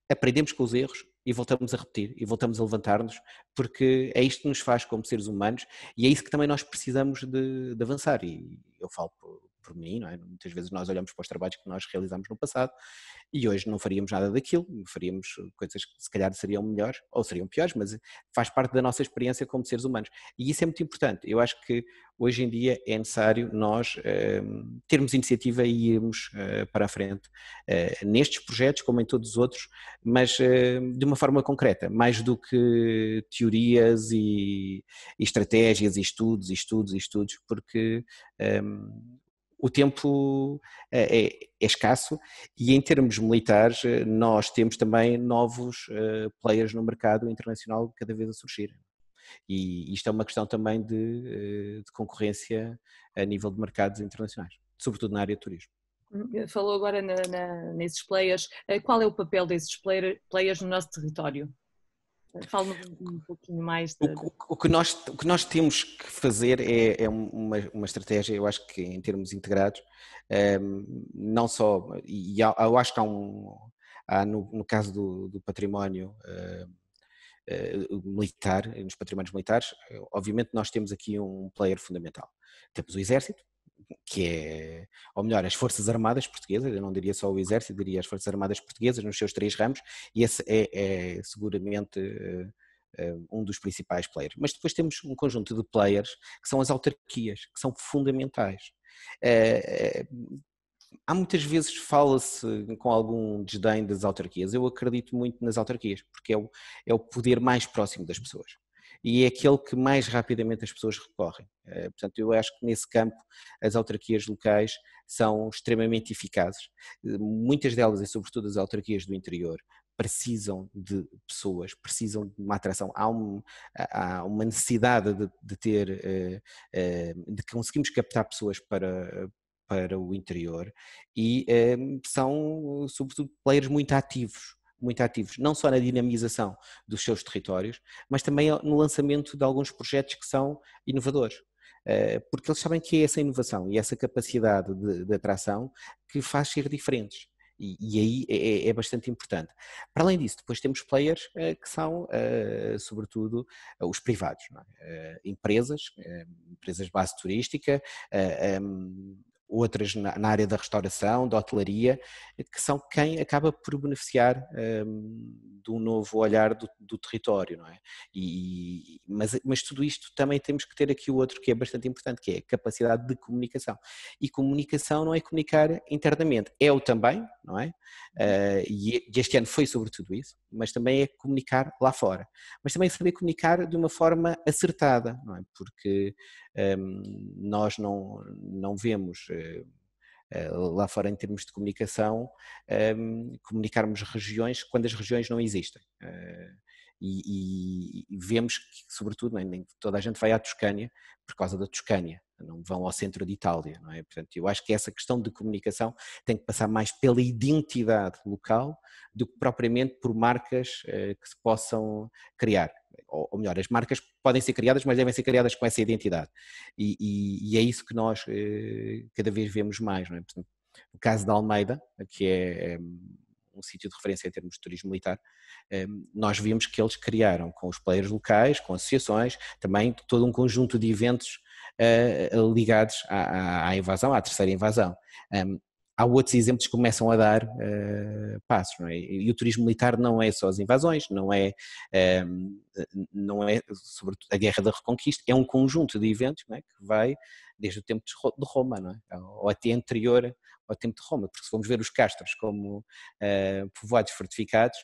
aprendemos com os erros e voltamos a repetir e voltamos a levantar-nos, porque é isto que nos faz como seres humanos e é isso que também nós precisamos de avançar. E eu falo por mim, não é? Muitas vezes nós olhamos para os trabalhos que nós realizamos no passado e hoje não faríamos nada daquilo, faríamos coisas que se calhar seriam melhores ou seriam piores, mas faz parte da nossa experiência como seres humanos. E isso é muito importante. Eu acho que hoje em dia é necessário nós termos iniciativa e irmos para a frente nestes projetos como em todos os outros, mas de uma forma concreta, mais do que teorias e estratégias e estudos, porque o tempo é escasso e em termos militares nós temos também novos players no mercado internacional cada vez a surgir. E isto é uma questão também de concorrência a nível de mercados internacionais, sobretudo na área de turismo. Falou agora nesses players. Qual é o papel desses players no nosso território? Fala-nos um pouquinho mais. O que nós temos que fazer é uma estratégia, eu acho que em termos integrados, não só, e eu acho que há no caso do património militar, nos patrimónios militares, obviamente nós temos aqui um player fundamental. Temos o Exército, que é, ou melhor, as Forças Armadas Portuguesas, eu não diria só o Exército, diria as Forças Armadas Portuguesas nos seus 3 ramos, e esse é seguramente um dos principais players. Mas depois temos um conjunto de players que são as autarquias, que são fundamentais. Há muitas vezes fala-se com algum desdém das autarquias. Eu acredito muito nas autarquias, porque é o poder mais próximo das pessoas. E é aquele que mais rapidamente as pessoas recorrem. Portanto, eu acho que nesse campo as autarquias locais são extremamente eficazes. Muitas delas, e sobretudo as autarquias do interior, precisam de pessoas, precisam de uma atração. Há uma necessidade de conseguirmos captar pessoas para o interior e são, sobretudo, players muito ativos, não só na dinamização dos seus territórios, mas também no lançamento de alguns projetos que são inovadores. Porque eles sabem que é essa inovação e essa capacidade de atração que faz ser diferentes. E aí é bastante importante. Para além disso, depois temos players que são, sobretudo, os privados, não é? Empresas de base turística, outras na área da restauração, da hotelaria, que são quem acaba por beneficiar de um novo olhar do território, não é? Mas tudo isto também temos que ter aqui o outro que é bastante importante, que é a capacidade de comunicação. E comunicação não é comunicar internamente, é o também, não é? E este ano foi sobretudo isso, mas também é comunicar lá fora. Mas também saber comunicar de uma forma acertada, não é? Porque nós não vemos lá fora em termos de comunicação comunicarmos regiões quando as regiões não existem. E vemos que, sobretudo, nem toda a gente vai à Toscânia por causa da Toscânia, não vão ao centro de Itália, não é? Portanto, eu acho que essa questão de comunicação tem que passar mais pela identidade local do que propriamente por marcas que se possam criar. ou melhor, as marcas podem ser criadas, mas devem ser criadas com essa identidade. E é isso que nós cada vez vemos mais, não é? Portanto, o caso da Almeida, que é um sítio de referência em termos de turismo militar, nós vimos que eles criaram com os players locais, com associações, também todo um conjunto de eventos ligados à invasão, à terceira invasão. Há outros exemplos que começam a dar passos, não é? E o turismo militar não é só as invasões, não é sobretudo a Guerra da Reconquista, é um conjunto de eventos, não é? Que vai desde o tempo de Roma, não é? Ou até anterior ao tempo de Roma, porque se formos ver os castros como povoados fortificados,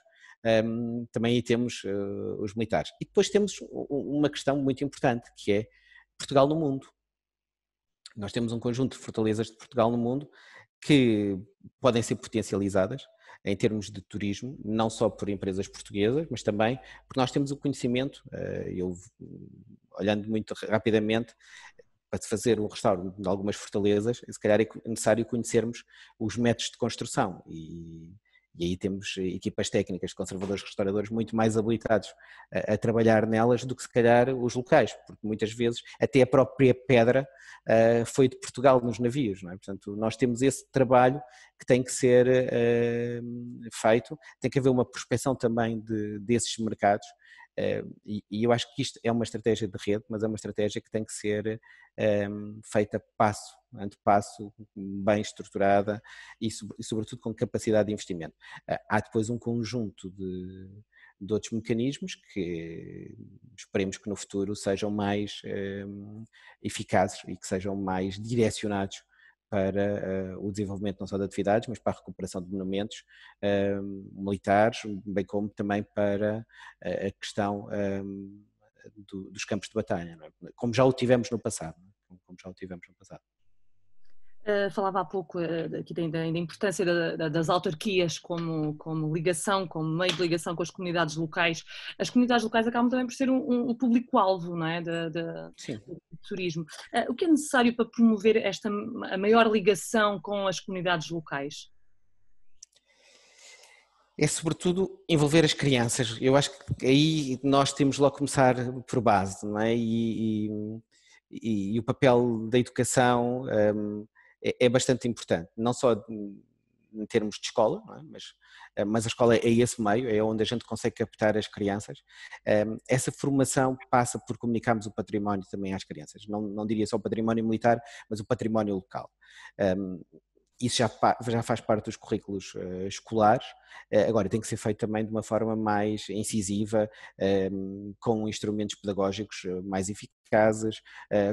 também aí temos os militares. E depois temos uma questão muito importante, que é Portugal no mundo. Nós temos um conjunto de fortalezas de Portugal no mundo que podem ser potencializadas em termos de turismo, não só por empresas portuguesas, mas também porque nós temos o conhecimento, eu olhando muito rapidamente, para fazer um restauro de algumas fortalezas, se calhar é necessário conhecermos os métodos de construção e aí temos equipas técnicas de conservadores restauradores muito mais habilitados a trabalhar nelas do que se calhar os locais, porque muitas vezes até a própria pedra foi de Portugal nos navios, não é? Portanto, nós temos esse trabalho que tem que ser feito, tem que haver uma prospecção também desses mercados. E eu acho que isto é uma estratégia de rede, mas é uma estratégia que tem que ser feita passo ante passo, bem estruturada e sobretudo com capacidade de investimento. Há depois um conjunto de outros mecanismos que esperemos que no futuro sejam mais eficazes e que sejam mais direcionados para o desenvolvimento não só de atividades, mas para a recuperação de monumentos militares, bem como também para a questão dos campos de batalha, não é? Como já o tivemos no passado. Como já o tivemos no passado. Falava há pouco aqui da importância das autarquias como ligação, como meio de ligação com as comunidades locais. As comunidades locais acabam também por ser um público-alvo, não é? Do turismo. O que é necessário para promover a maior ligação com as comunidades locais? É sobretudo envolver as crianças. Eu acho que aí nós temos logo que começar por base, não é? E o papel da educação é bastante importante, não só em termos de escola, não é? Mas a escola é esse meio, é onde a gente consegue captar as crianças. Essa formação passa por comunicarmos o património também às crianças, não diria só o património militar, mas o património local. Isso já faz parte dos currículos escolares, agora tem que ser feito também de uma forma mais incisiva, com instrumentos pedagógicos mais eficazes,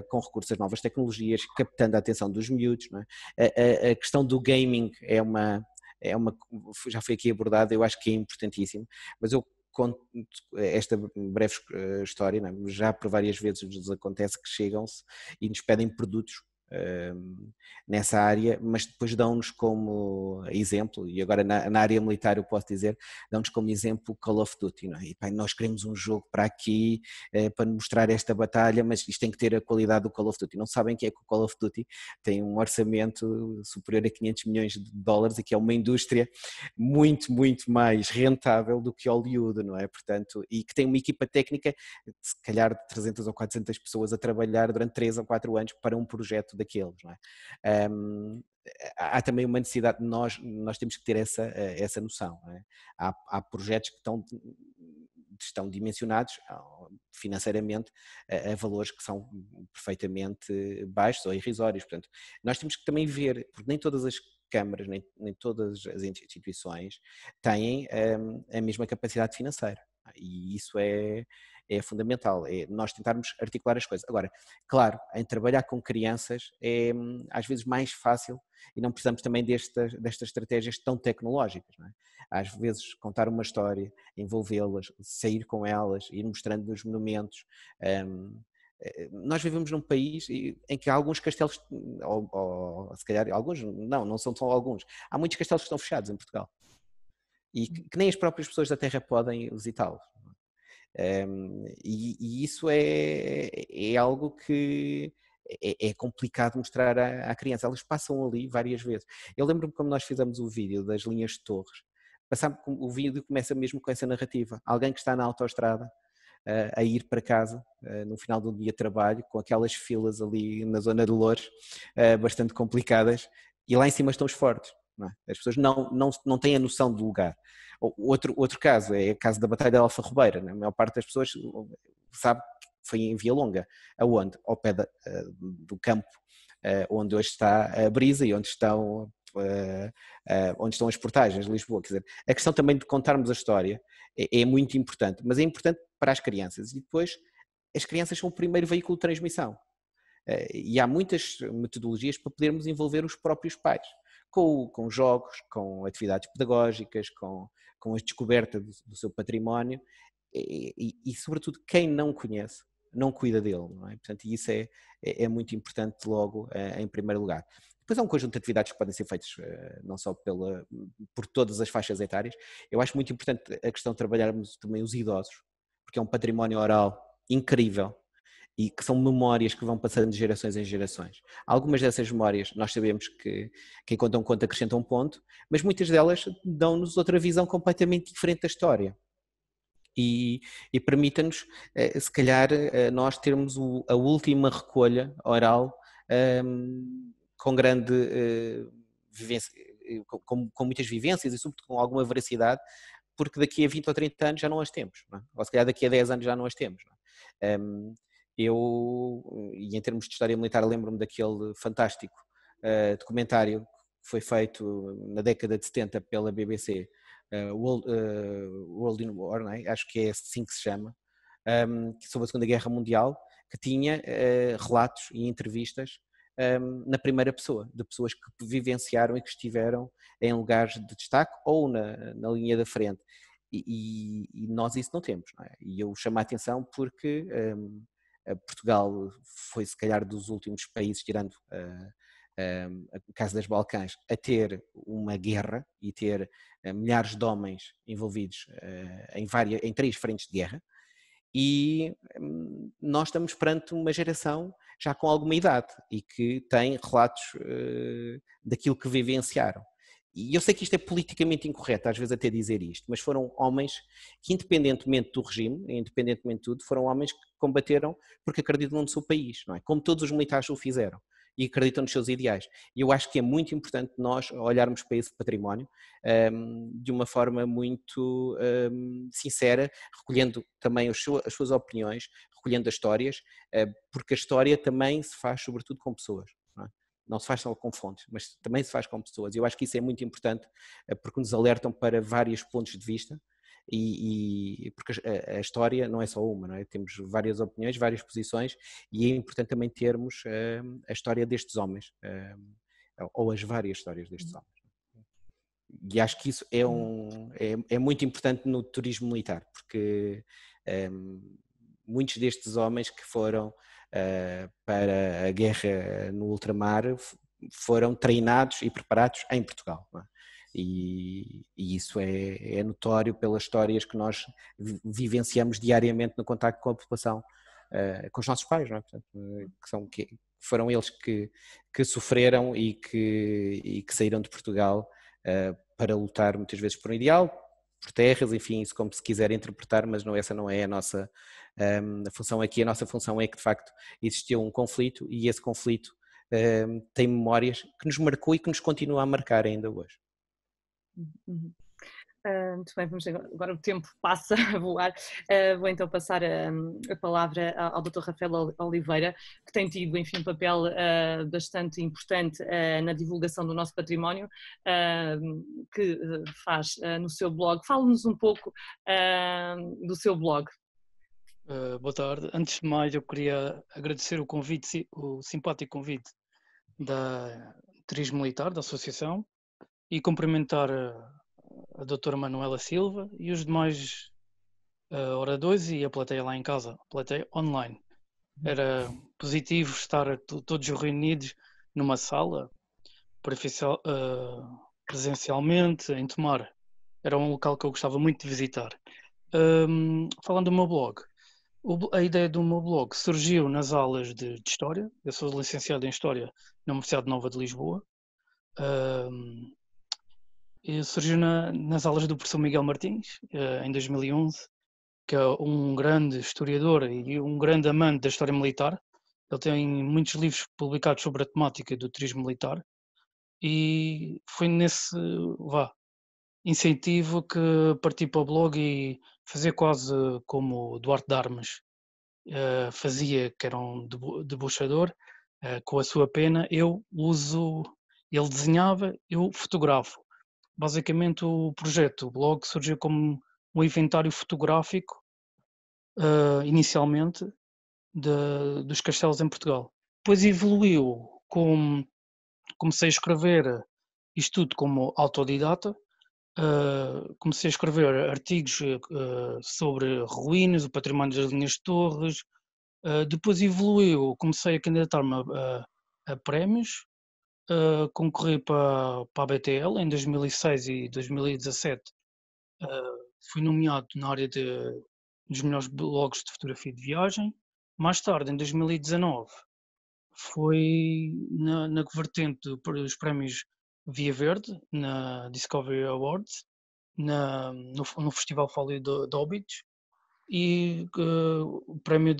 com recurso às novas tecnologias, captando a atenção dos miúdos, não é? A questão do gaming já foi aqui abordada, eu acho que é importantíssimo, mas eu conto esta breve história, não é? Já por várias vezes nos acontece que chegam-se e nos pedem produtos nessa área, mas depois dão-nos como exemplo, e agora na área militar eu posso dizer, dão-nos como exemplo Call of Duty, não é? E, bem, nós queremos um jogo para aqui, para mostrar esta batalha, mas isto tem que ter a qualidade do Call of Duty. Não sabem que é que o Call of Duty tem um orçamento superior a 500 milhões de dólares e que é uma indústria muito, muito mais rentável do que Hollywood, não é? Portanto, e que tem uma equipa técnica, se calhar de 300 ou 400 pessoas a trabalhar durante 3 ou 4 anos para um projeto daqueles, não é? Há também uma necessidade, nós temos que ter essa noção, não é? Há projetos que estão dimensionados financeiramente a valores que são perfeitamente baixos ou irrisórios, portanto, nós temos que também ver, porque nem todas as câmaras, nem todas as instituições têm a mesma capacidade financeira, e isso é fundamental, é nós tentarmos articular as coisas. Agora, claro, em trabalhar com crianças é às vezes mais fácil e não precisamos também destas estratégias tão tecnológicas, não é? Às vezes contar uma história, envolvê-las, sair com elas, ir mostrando os monumentos. Nós vivemos num país em que há alguns castelos, ou se calhar alguns, não são só alguns, há muitos castelos que estão fechados em Portugal e que nem as próprias pessoas da terra podem visitá-los. E isso é algo que é complicado mostrar à criança. Elas passam ali várias vezes. Eu lembro-me quando nós fizemos o vídeo das linhas de Torres, o vídeo começa mesmo com essa narrativa. Alguém que está na autoestrada a ir para casa no final do dia de trabalho, com aquelas filas ali na zona de Loures, bastante complicadas, e lá em cima estão os fortes. Não é? As pessoas não têm a noção do lugar. Outro caso é o caso da Batalha de Alfarrobeira. Né? A maior parte das pessoas sabe que foi em Via Longa, aonde? Ao pé do campo onde hoje está a Brisa e onde estão as portagens de Lisboa. Quer dizer, a questão também de contarmos a história é muito importante, mas é importante para as crianças, e depois as crianças são o primeiro veículo de transmissão, e há muitas metodologias para podermos envolver os próprios pais, com jogos, com atividades pedagógicas, com a descoberta do seu património, e sobretudo quem não conhece não cuida dele, não é? Portanto, isso é muito importante logo em primeiro lugar. Depois há um conjunto de atividades que podem ser feitas não só por todas as faixas etárias. Eu acho muito importante a questão de trabalharmos também os idosos, porque é um património oral incrível e que são memórias que vão passando de gerações em gerações. Algumas dessas memórias nós sabemos que quem conta um conto acrescenta um ponto, mas muitas delas dão-nos outra visão completamente diferente da história. E permita-nos, se calhar, nós termos a última recolha oral com grande vivência, com muitas vivências e sobretudo com alguma veracidade, porque daqui a 20 ou 30 anos já não as temos, não é? Ou se calhar daqui a 10 anos já não as temos. Não é? E em termos de história militar, lembro-me daquele fantástico documentário que foi feito na década de 70 pela BBC, World in War, não é? Acho que é assim que se chama, sobre a Segunda Guerra Mundial, que tinha relatos e entrevistas na primeira pessoa, de pessoas que vivenciaram e que estiveram em lugares de destaque ou na linha da frente. E nós isso não temos, não é? E eu chamo a atenção porque Portugal foi, se calhar, dos últimos países, tirando o caso das Balcãs, a ter uma guerra e ter milhares de homens envolvidos em 3 frentes de guerra, e nós estamos perante uma geração já com alguma idade e que tem relatos daquilo que vivenciaram. E eu sei que isto é politicamente incorreto, às vezes até dizer isto, mas foram homens que, independentemente do regime, independentemente de tudo, foram homens que combateram porque acreditam no seu país, não é? Como todos os militares o fizeram, e acreditam nos seus ideais. E eu acho que é muito importante nós olharmos para esse património de uma forma muito sincera, recolhendo também as suas opiniões, recolhendo as histórias, porque a história também se faz sobretudo com pessoas. Não se faz só com fontes, mas também se faz com pessoas. E eu acho que isso é muito importante, porque nos alertam para vários pontos de vista, e porque a história não é só uma, não é? Temos várias opiniões, várias posições, e é importante também termos a história destes homens, ou as várias histórias destes homens. E acho que isso é muito importante no turismo militar, porque muitos destes homens que foram para a guerra no ultramar foram treinados e preparados em Portugal, não é? E isso é notório pelas histórias que nós vivenciamos diariamente no contacto com a população, com os nossos pais, não é? Portanto, que foram eles que sofreram e que saíram de Portugal para lutar muitas vezes por um ideal, por terras, enfim, isso como se quiser interpretar, mas essa não é a nossa função aqui. A nossa função é que, de facto, existiu um conflito, e esse conflito tem memórias que nos marcou e que nos continua a marcar ainda hoje. Muito bem, vamos agora, o tempo passa a voar. Vou então passar a palavra ao Dr. Rafael Oliveira, que tem tido, enfim, um papel bastante importante na divulgação do nosso património, que faz no seu blog. Fale-nos um pouco do seu blog. Boa tarde. Antes de mais, eu queria agradecer o convite, o simpático convite da Turismo Militar, da Associação, e cumprimentar a doutora Manuela Silva e os demais oradores e a plateia lá em casa, a plateia online. Era positivo estar todos reunidos numa sala, presencialmente, em Tomar. Era um local que eu gostava muito de visitar. Falando do meu blog, a ideia do meu blog surgiu nas aulas de História. Eu sou licenciado em História na Universidade Nova de Lisboa. E surgiu nas aulas do professor Miguel Martins, em 2011, que é um grande historiador e um grande amante da história militar. Ele tem muitos livros publicados sobre a temática do turismo militar e foi nesse incentivo que parti para o blog e fazer quase como o Duarte de Armas fazia, que era um debochador, com a sua pena, eu uso, ele desenhava, eu fotografo. Basicamente o projeto, o blog, surgiu como um inventário fotográfico, inicialmente, dos castelos em Portugal. Depois evoluiu, comecei a escrever isto tudo como autodidata, comecei a escrever artigos sobre ruínas, o património das linhas de torres. Depois evoluiu, comecei a candidatar-me a prémios, concorri para a BTL em 2006 e 2017. Fui nomeado na área dos melhores blogs de fotografia de viagem. Mais tarde, em 2019, foi na vertente dos prémios Via Verde, na Discovery Awards, no Festival Folio de Óbidos, e o prémio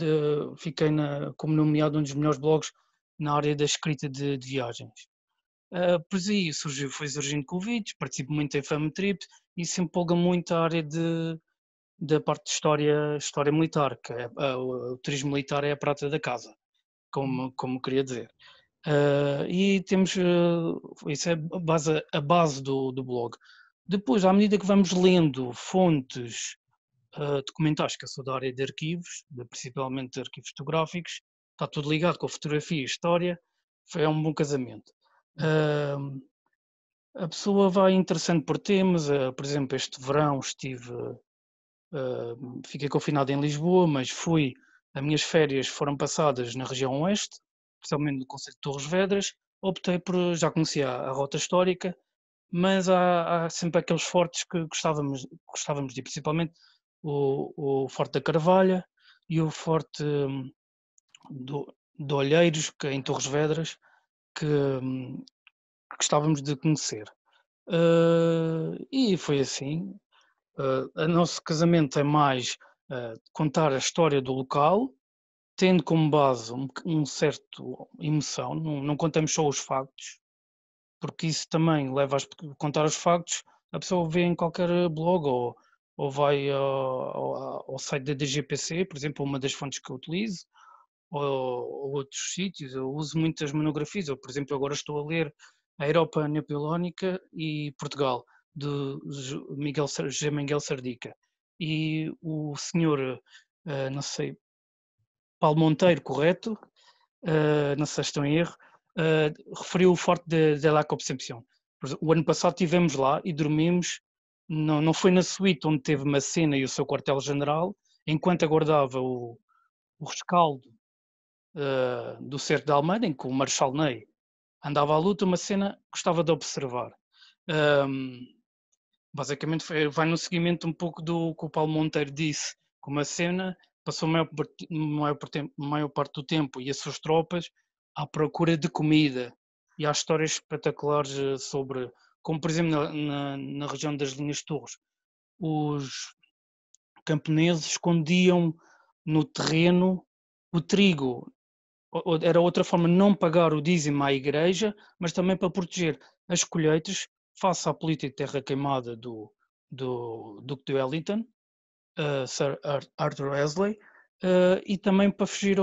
fiquei como nomeado um dos melhores blogs na área da escrita de viagens. Pois aí foi surgindo convites, participo muito em Family Trips e se empolga muito a área da parte de história militar, que o turismo militar é a prata da casa, como queria dizer. E temos, isso é a base do blog. Depois, à medida que vamos lendo fontes documentais, que eu sou da área de arquivos, principalmente de arquivos fotográficos, está tudo ligado com a fotografia e a história, é um bom casamento. A pessoa vai interessando por temas, por exemplo, este verão fiquei confinado em Lisboa, mas as minhas férias foram passadas na região oeste, especialmente no concelho de Torres Vedras. Optei já conhecia a rota histórica, mas há sempre aqueles fortes que gostávamos de ir, principalmente o Forte da Carvalha e o Forte de Olheiros, que é em Torres Vedras, que gostávamos de conhecer. E foi assim. O nosso casamento é mais contar a história do local, tendo como base um certo emoção, não contamos só os factos, porque isso também leva a contar os factos, a pessoa vê em qualquer blog ou vai ao site da DGPC, por exemplo, uma das fontes que eu utilizo, ou outros sítios. Eu uso muitas monografias, eu, por exemplo, agora estou a ler a Europa Napoleónica e Portugal, de José Miguel Sardica, e o senhor, não sei, Paulo Monteiro, correto? Não sei se estou em erro, referiu o Forte de la Concepción. O ano passado estivemos lá e dormimos, não foi na suíte onde teve Macena e o seu quartel-general, enquanto aguardava o rescaldo do cerco de Almeida, em que o Marechal Ney andava à luta, uma cena que gostava de observar. Basicamente vai no seguimento um pouco do que o Paulo Monteiro disse, que uma cena passou a maior parte do tempo e as suas tropas à procura de comida, e há histórias espetaculares sobre, como por exemplo na região das Linhas de Torres, os camponeses escondiam no terreno o trigo. Era outra forma de não pagar o dízimo à igreja, mas também para proteger as colheitas face à política de terra queimada do Duque de Wellington, Sir Arthur Wellesley, e também para fugir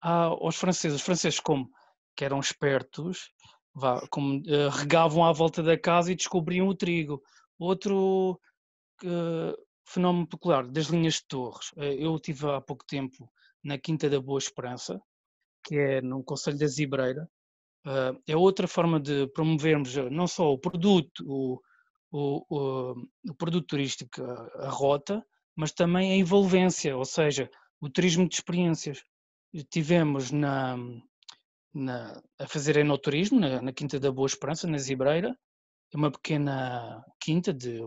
aos franceses. Os franceses, que eram espertos, regavam à volta da casa e descobriam o trigo. Outro fenómeno peculiar das Linhas de Torres. Eu estive há pouco tempo na Quinta da Boa Esperança, que é no concelho da Zibreira. É outra forma de promovermos não só o produto, o produto turístico, a rota, mas também a envolvência, ou seja, o turismo de experiências. Tivemos a fazer enoturismo na Quinta da Boa Esperança, na Zibreira, uma pequena quinta de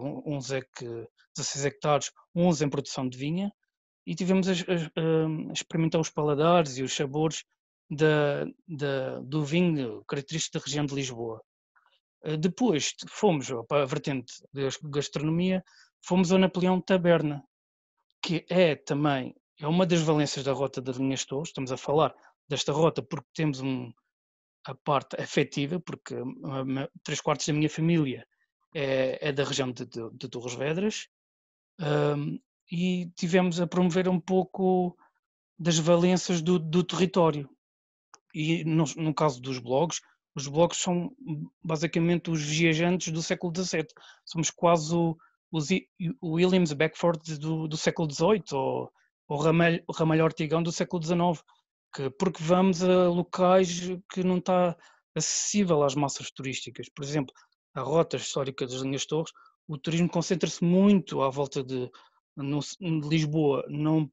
16 hectares, 11 em produção de vinha, e tivemos a experimentar os paladares e os sabores do vinho característico da região de Lisboa. Depois fomos para a vertente da gastronomia, fomos ao Napoleão Taberna, que também é uma das valências da rota das Linhas Torres. Estamos a falar desta rota porque temos a parte afetiva, porque 3/4 da minha família é da região de Torres Vedras, e tivemos a promover um pouco das valências do território. E no caso dos blogs, os blogs são basicamente os viajantes do século XVII. Somos quase o Williams Beckford do século XVIII, ou o Ramalho Ortigão do século XIX, porque vamos a locais que não está acessível às massas turísticas. Por exemplo, a rota histórica das Linhas Torres, o turismo concentra-se muito à volta de Lisboa. Não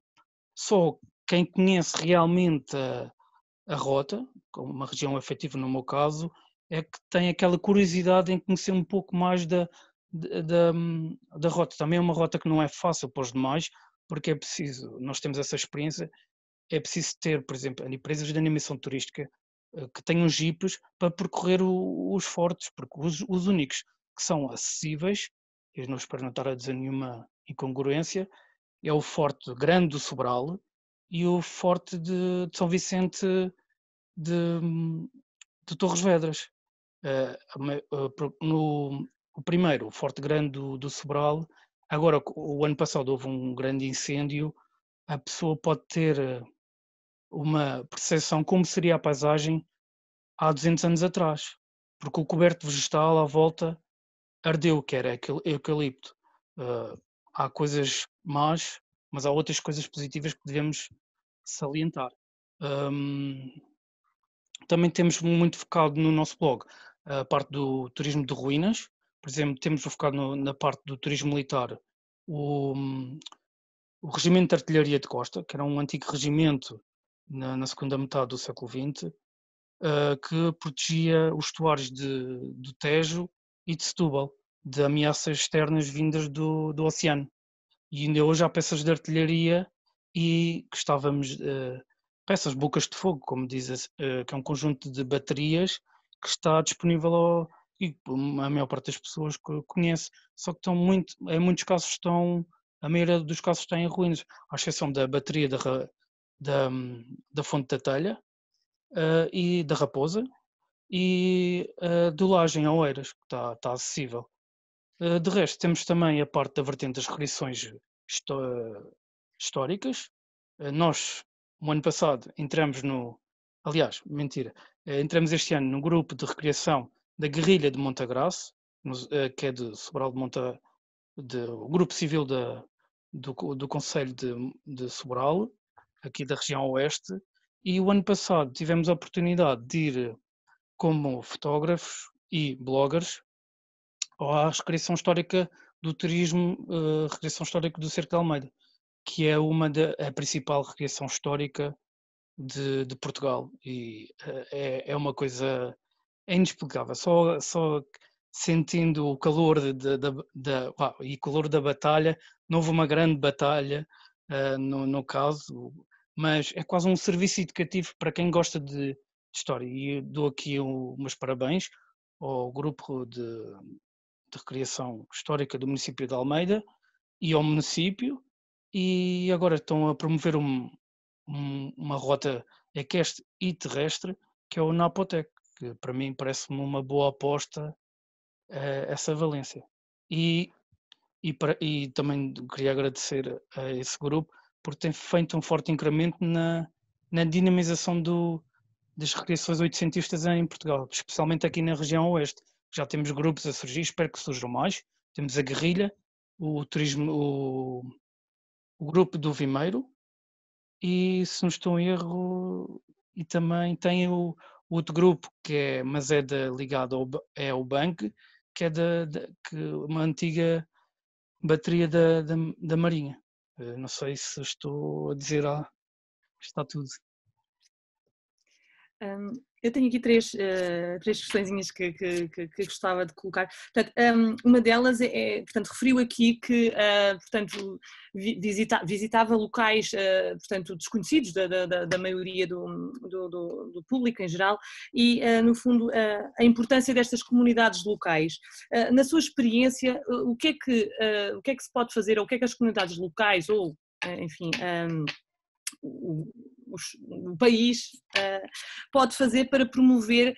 só quem conhece realmente a rota, como uma região afetiva no meu caso, é que tem aquela curiosidade em conhecer um pouco mais da rota. Também é uma rota que não é fácil para os demais, porque é preciso, nós temos essa experiência, é preciso ter, por exemplo, empresas de animação turística que tenham jipes para percorrer os fortes, porque os únicos que são acessíveis, eu não espero não estar a dizer nenhuma incongruência, é o Forte Grande do Sobral e o Forte de São Vicente de Torres Vedras. O primeiro, o Forte Grande do Sobral, agora o ano passado houve um grande incêndio, a pessoa pode ter uma percepção como seria a paisagem há 200 anos atrás, porque o coberto vegetal à volta ardeu, que era eucalipto. Há coisas más, mas há outras coisas positivas que devemos salientar. Também temos muito focado no nosso blog a parte do turismo de ruínas. Por exemplo, temos focado na parte do turismo militar o Regimento de Artilharia de Costa, que era um antigo regimento na segunda metade do século XX, que protegia os estuários do Tejo e de Setúbal de ameaças externas vindas do oceano. E ainda hoje há peças de artilharia e que estávamos peças bocas de fogo, como dizes, que é um conjunto de baterias que está disponível e a maior parte das pessoas conhece, só que em muitos casos a maioria dos casos está em ruínas, à exceção da bateria da Fonte da Telha e da Raposa e do Laje em Oeiras, que está acessível. De resto, temos também a parte da vertente das recriações históricas. Nós, no ano passado, entramos este ano no grupo de recriação da Guerrilha de Montagraço, que é de Sobral o grupo civil do Concelho de Sobral, aqui da região oeste, e o ano passado tivemos a oportunidade de ir como fotógrafos e bloggers à recriação histórica do turismo, recriação histórica do Cerco de Almeida, que é a principal recriação histórica de Portugal, e é uma coisa inexplicável, só sentindo o calor e o calor da batalha. Não houve uma grande batalha no caso, mas é quase um serviço educativo para quem gosta de história, e dou aqui meus parabéns ao grupo de recriação histórica do município de Almeida e ao município, e agora estão a promover uma rota equestre e terrestre, que é o Napotec, que para mim parece-me uma boa aposta essa valência. E também queria agradecer a esse grupo por ter feito um forte incremento na dinamização das recriações oitocentistas em Portugal, especialmente aqui na região oeste. Já temos grupos a surgir, espero que surjam mais. Temos a Guerrilha, o grupo do Vimeiro, e se não estou em erro, e também tem o outro grupo mas é ligado ao Bank, que é uma antiga bateria da Marinha. Não sei se estou a dizer, está tudo. Eu tenho aqui três questõezinhas que gostava de colocar. Portanto, uma delas portanto, referiu aqui que portanto, visitava locais portanto, desconhecidos da maioria do público em geral e, no fundo, a importância destas comunidades locais. Na sua experiência, o que é que se pode fazer, ou o que é que as comunidades locais ou enfim, o país pode fazer para promover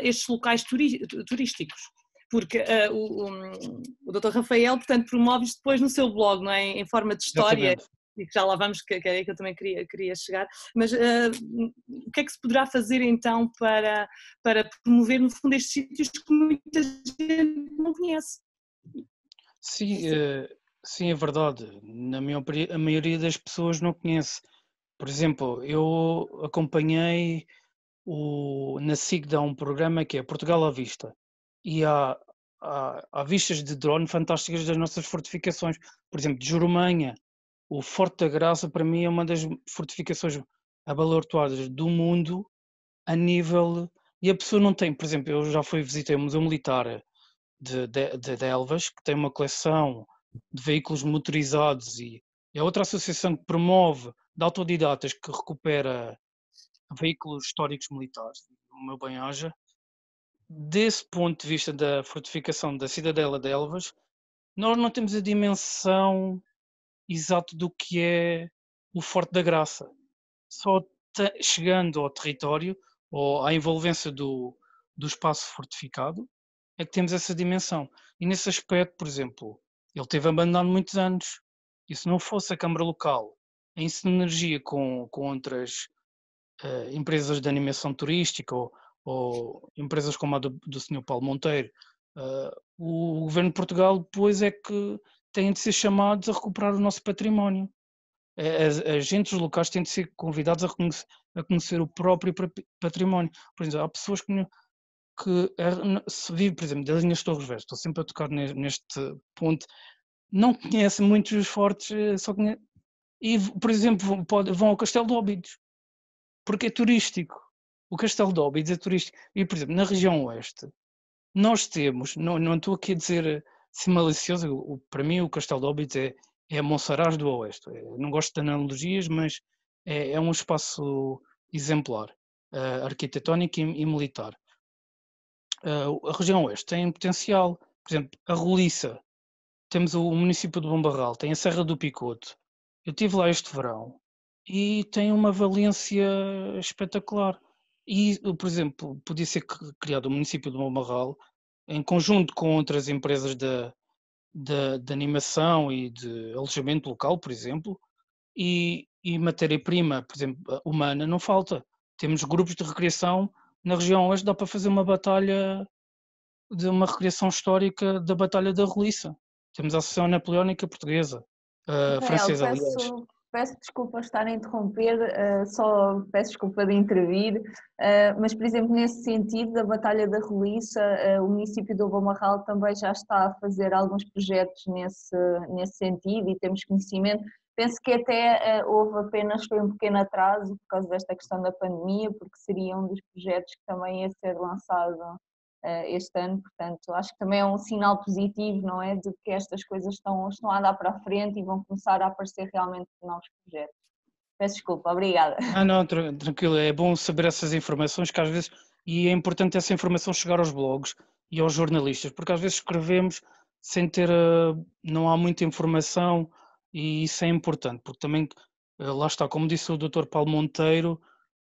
estes locais turísticos. Porque o Dr. Rafael, portanto, promove isto depois no seu blog, não é? Em forma de história, Exatamente. e que já lá vamos, que é aí que eu também queria chegar. Mas o que é que se poderá fazer então para promover, no fundo, estes sítios que muita gente não conhece? Sim, sim, é verdade. A maioria das pessoas não conhece. Por exemplo, eu acompanhei na SIC há um programa que é Portugal à Vista. E há vistas de drone fantásticas das nossas fortificações. Por exemplo, de Jurumanha, o Forte da Graça, para mim, é uma das fortificações abalroadas do mundo a nível. E a pessoa não tem, por exemplo, eu já visitei o Museu Militar de Elvas, que tem uma coleção de veículos motorizados, e é outra associação que promove, de autodidatas, que recupera veículos históricos militares, o meu bem-aja. Desse ponto de vista da fortificação da Cidadela de Elvas, nós não temos a dimensão exata do que é o Forte da Graça. Só chegando ao território ou à envolvência do espaço fortificado é que temos essa dimensão. E nesse aspecto, por exemplo, ele teve abandonado muitos anos. E se não fosse a Câmara Local, em sinergia com outras empresas de animação turística ou empresas como a do Sr. Paulo Monteiro, o Governo de Portugal depois é que têm de ser chamados a recuperar o nosso património. As agentes locais têm de ser convidados a conhecer o próprio património. Por exemplo, há pessoas que se vive, por exemplo, das linhas Torres Vedras, estou sempre a tocar neste ponto, não conhecem muitos fortes, e, por exemplo, vão ao Castelo de Óbidos, porque é turístico. O Castelo de Óbidos é turístico. E, por exemplo, na região oeste, nós temos, não estou aqui a dizer se malicioso, para mim o Castelo de Óbidos é a Monsaraz do Oeste. Eu não gosto de analogias, mas é um espaço exemplar, arquitetónico e militar. A região oeste tem potencial, por exemplo, a Roliça, temos o município de Bombarral, tem a Serra do Picoto. Eu estive lá este verão e tem uma valência espetacular. E, por exemplo, podia ser criado o município de Bombarral em conjunto com outras empresas de animação e de alojamento local, por exemplo, e matéria-prima, por exemplo, humana, não falta. Temos grupos de recreação na região oeste, dá para fazer uma batalha de uma recriação histórica da Batalha da Roliça. Temos a Associação Napoleónica Portuguesa, Rafael, francesa, aliás. peço desculpa estar a interromper, só peço desculpa de intervir, mas, por exemplo, nesse sentido da Batalha da Roliça, o município de Obamarral também já está a fazer alguns projetos nesse sentido e temos conhecimento. Penso que até foi um pequeno atraso por causa desta questão da pandemia, porque seria um dos projetos que também ia ser lançado este ano, portanto acho que também é um sinal positivo, não é, de que estas coisas estão a andar para a frente e vão começar a aparecer realmente novos projetos. Peço desculpa, obrigada. Não, tranquilo, é bom saber essas informações, que às vezes, e é importante essa informação chegar aos blogs e aos jornalistas, porque às vezes escrevemos sem ter, não há muita informação, e isso é importante, porque também, lá está, como disse o Dr. Paulo Monteiro,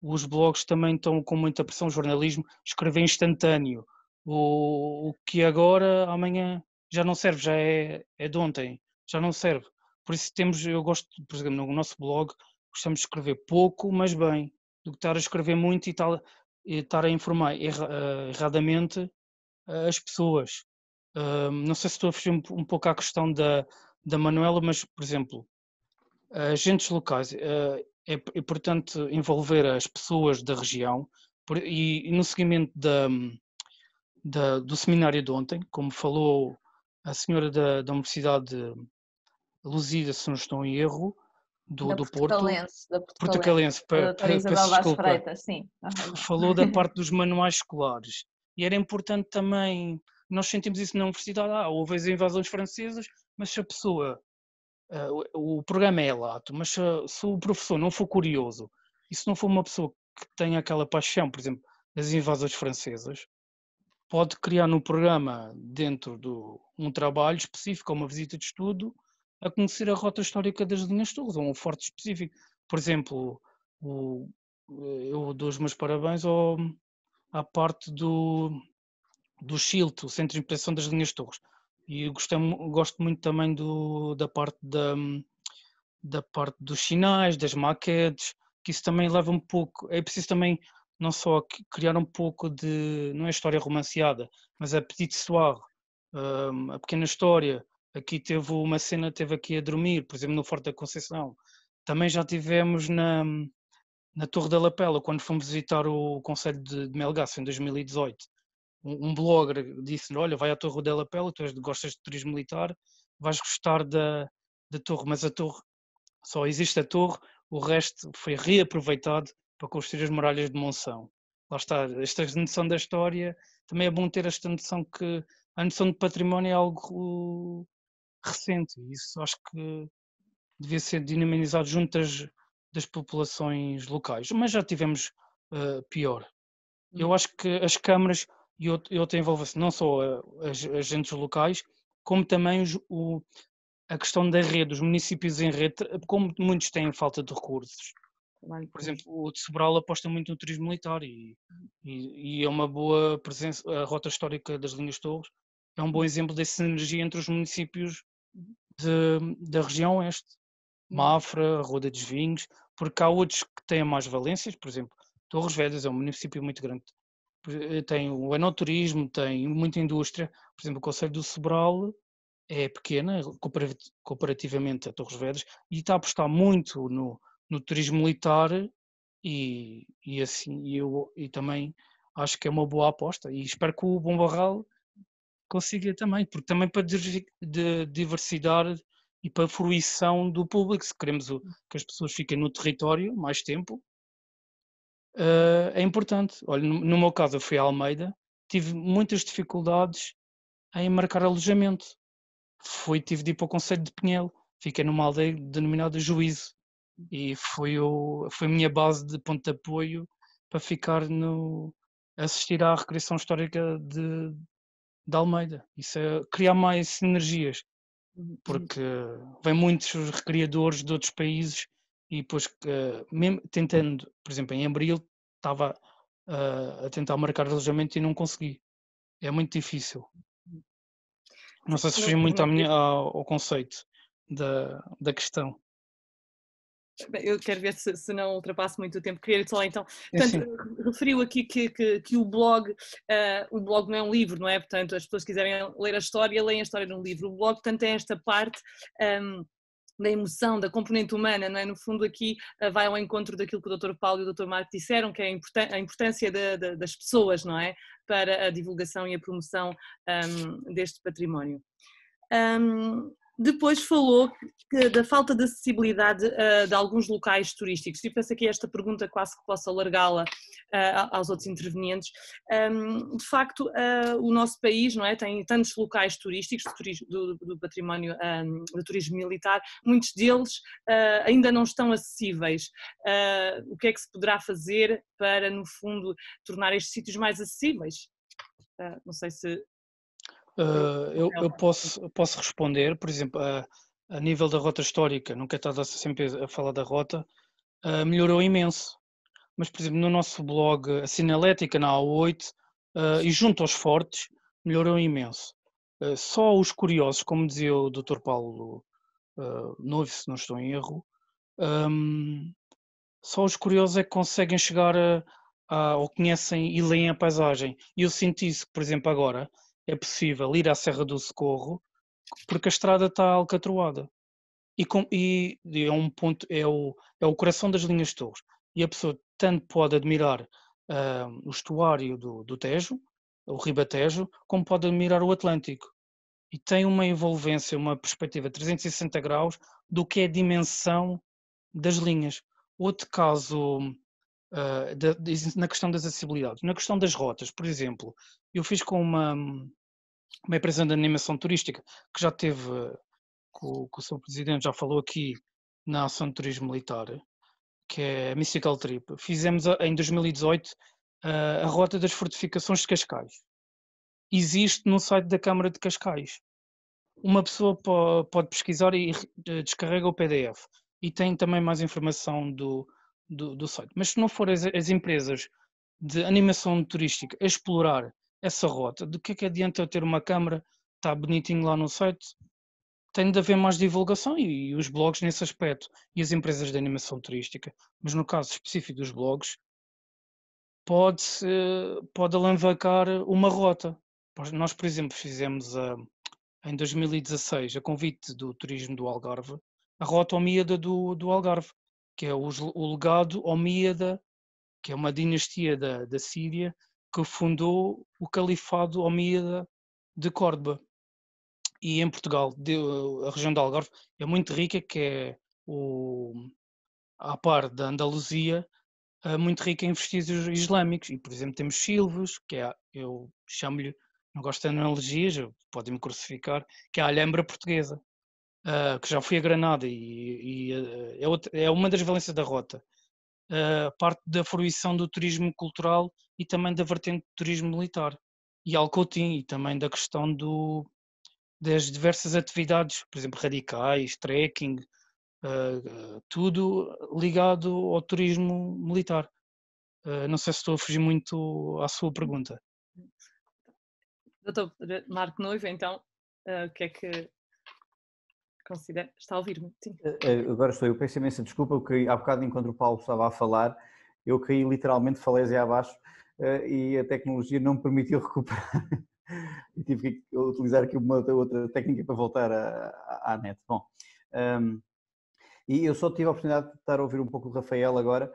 os blogs também estão com muita pressão, o jornalismo, escrever instantâneo, o que agora, amanhã, já não serve, já é de ontem, já não serve. Por isso eu gosto, por exemplo, no nosso blog, gostamos de escrever pouco, mas bem, do que estar a escrever muito e estar a informar erradamente as pessoas. Não sei se estou a fugir um pouco à questão da Manuela, mas, por exemplo, agentes locais, é importante envolver as pessoas da região e no seguimento do seminário de ontem, como falou a senhora da Universidade de Lusíada, se não estou em erro, do Porto, Da Portucalense, a doutora Isabel peço Vaz desculpa, Freitas, sim. falou da parte dos manuais escolares, e era importante também, nós sentimos isso na universidade, houve as invasões francesas, mas se a pessoa, o programa é lato, mas se o professor não for curioso, e se não for uma pessoa que tenha aquela paixão, por exemplo, das invasões francesas, pode criar no programa, dentro de um trabalho específico, uma visita de estudo, a conhecer a rota histórica das linhas Torres, ou um forte específico. Por exemplo, eu dou os meus parabéns à parte do Chilt, o Centro de Inspeção das Linhas Torres. E gosto muito também da parte dos sinais, das maquetes, que isso também leva um pouco. É preciso também não só criar um pouco de, não é história romanceada, mas a petite histoire, a pequena história. Aqui teve aqui a dormir, por exemplo, no Forte da Conceição. Também já tivemos na Torre da Lapela, quando fomos visitar o Concelho de Melgaço em 2018. Um blogger disse: olha, vai à Torre da Lapela, gostas de turismo militar, vais gostar da torre, mas a torre, só existe a torre, o resto foi reaproveitado para construir as muralhas de Monção. Lá está, esta noção da história, também é bom ter esta noção que a noção de património é algo recente, e isso acho que devia ser dinamizado junto das populações locais, mas já tivemos pior. Eu acho que as câmaras e outra envolve-se não só as agentes locais, como também a questão da rede, os municípios em rede, como muitos têm falta de recursos. Por exemplo, o de Sobral aposta muito no turismo militar e é uma boa presença. A rota histórica das Linhas Torres é um bom exemplo dessa sinergia entre os municípios da região oeste. Mafra, Roda dos Vinhos, porque há outros que têm mais valências, por exemplo, Torres Vedras é um município muito grande, tem o enoturismo, tem muita indústria, por exemplo, o Concelho do Sobral é pequena comparativamente a Torres Vedras e está a apostar muito no turismo militar e também acho que é uma boa aposta e espero que o Bom Barral consiga também, porque também para diversidade e para a fruição do público, se queremos que as pessoas fiquem no território mais tempo, é importante. Olha, no meu caso eu fui a Almeida, tive muitas dificuldades em marcar alojamento. Tive de ir para o Concelho de Pinhel, fiquei numa aldeia denominada Juízo e foi a minha base de ponto de apoio para ficar assistir à recriação histórica de Almeida. Isso é criar mais sinergias, porque vêm muitos recriadores de outros países e depois, mesmo tentando, por exemplo, em Abril, estava a tentar marcar alojamento e não consegui. É muito difícil. Não sei se fugi muito ao conceito da questão. Eu quero ver se não ultrapasso muito o tempo. Queria só então, portanto, referiu aqui que o blog não é um livro, não é? Portanto, as pessoas quiserem ler a história, leem a história num livro. O blog, portanto, tem esta parte da emoção, da componente humana, não é? No fundo aqui vai ao encontro daquilo que o Dr. Paulo e o Dr. Marco disseram, que é a importância das pessoas, não é? Para a divulgação e a promoção deste património. Depois falou da falta de acessibilidade de alguns locais turísticos e penso que esta pergunta quase que posso alargá-la aos outros intervenientes. De facto, o nosso país, não é, tem tantos locais turísticos do património do turismo militar, muitos deles ainda não estão acessíveis. O que é que se poderá fazer para, no fundo, tornar estes sítios mais acessíveis? Não sei se... Eu posso responder, por exemplo, a nível da rota histórica, nunca estava sempre a falar da rota, melhorou imenso. Mas, por exemplo, no nosso blog, a Sinalética, na A8, e junto aos fortes, melhorou imenso. Só os curiosos, como dizia o Dr. Paulo Noivo, se não estou em erro, só os curiosos é que conseguem chegar ou conhecem e leem a paisagem. E eu senti isso, por exemplo, agora é possível ir à Serra do Socorro porque a estrada está alcatroada. E é um ponto, é o coração das linhas de Torres. E a pessoa tanto pode admirar o estuário do Tejo, o Ribatejo, como pode admirar o Atlântico. E tem uma envolvência, uma perspectiva 360 graus do que é a dimensão das linhas. Outro caso na questão das acessibilidades, na questão das rotas, por exemplo, eu fiz com uma empresa de animação turística que já teve, que o seu presidente já falou aqui na ação de turismo militar, que é a Mystical Trip. Fizemos em 2018 a rota das fortificações de Cascais. Existe no site da Câmara de Cascais. uma pessoa pode pesquisar e descarrega o PDF e tem também mais informação do site. Mas se não for as empresas de animação turística a explorar essa rota, de que é que adianta eu ter uma câmara, está bonitinho lá no site? Tem de haver mais divulgação e os blogs nesse aspecto e as empresas de animação turística, mas no caso específico dos blogs, pode alavancar uma rota. Nós, por exemplo, fizemos em 2016, a convite do turismo do Algarve, a rota Omíada do Algarve, que é o legado Omíada, que é uma dinastia da Síria, que fundou o califado Omíada de Córdoba. E em Portugal, a região do Algarve é muito rica, que é à par da Andaluzia, muito rica em vestígios islâmicos. E, por exemplo, temos Silves, que é, eu chamo-lhe, não gosto de analogias, podem-me crucificar, que é a Alhambra portuguesa, que já fui a Granada e é uma das valências da rota. Parte da fruição do turismo cultural e também da vertente do turismo militar. E Alcotim, e também da questão das diversas atividades, por exemplo, radicais, trekking, tudo ligado ao turismo militar. Não sei se estou a fugir muito à sua pergunta. Doutor Marco Noivo, então, o que é que considera? Está a ouvir-me? Sim. Agora estou, eu peço imensa desculpa, porque há bocado, enquanto o Paulo estava a falar, eu caí literalmente falésia abaixo e a tecnologia não me permitiu recuperar. E tive que utilizar aqui uma outra técnica para voltar à net. Bom, e eu só tive a oportunidade de estar a ouvir um pouco o Rafael agora.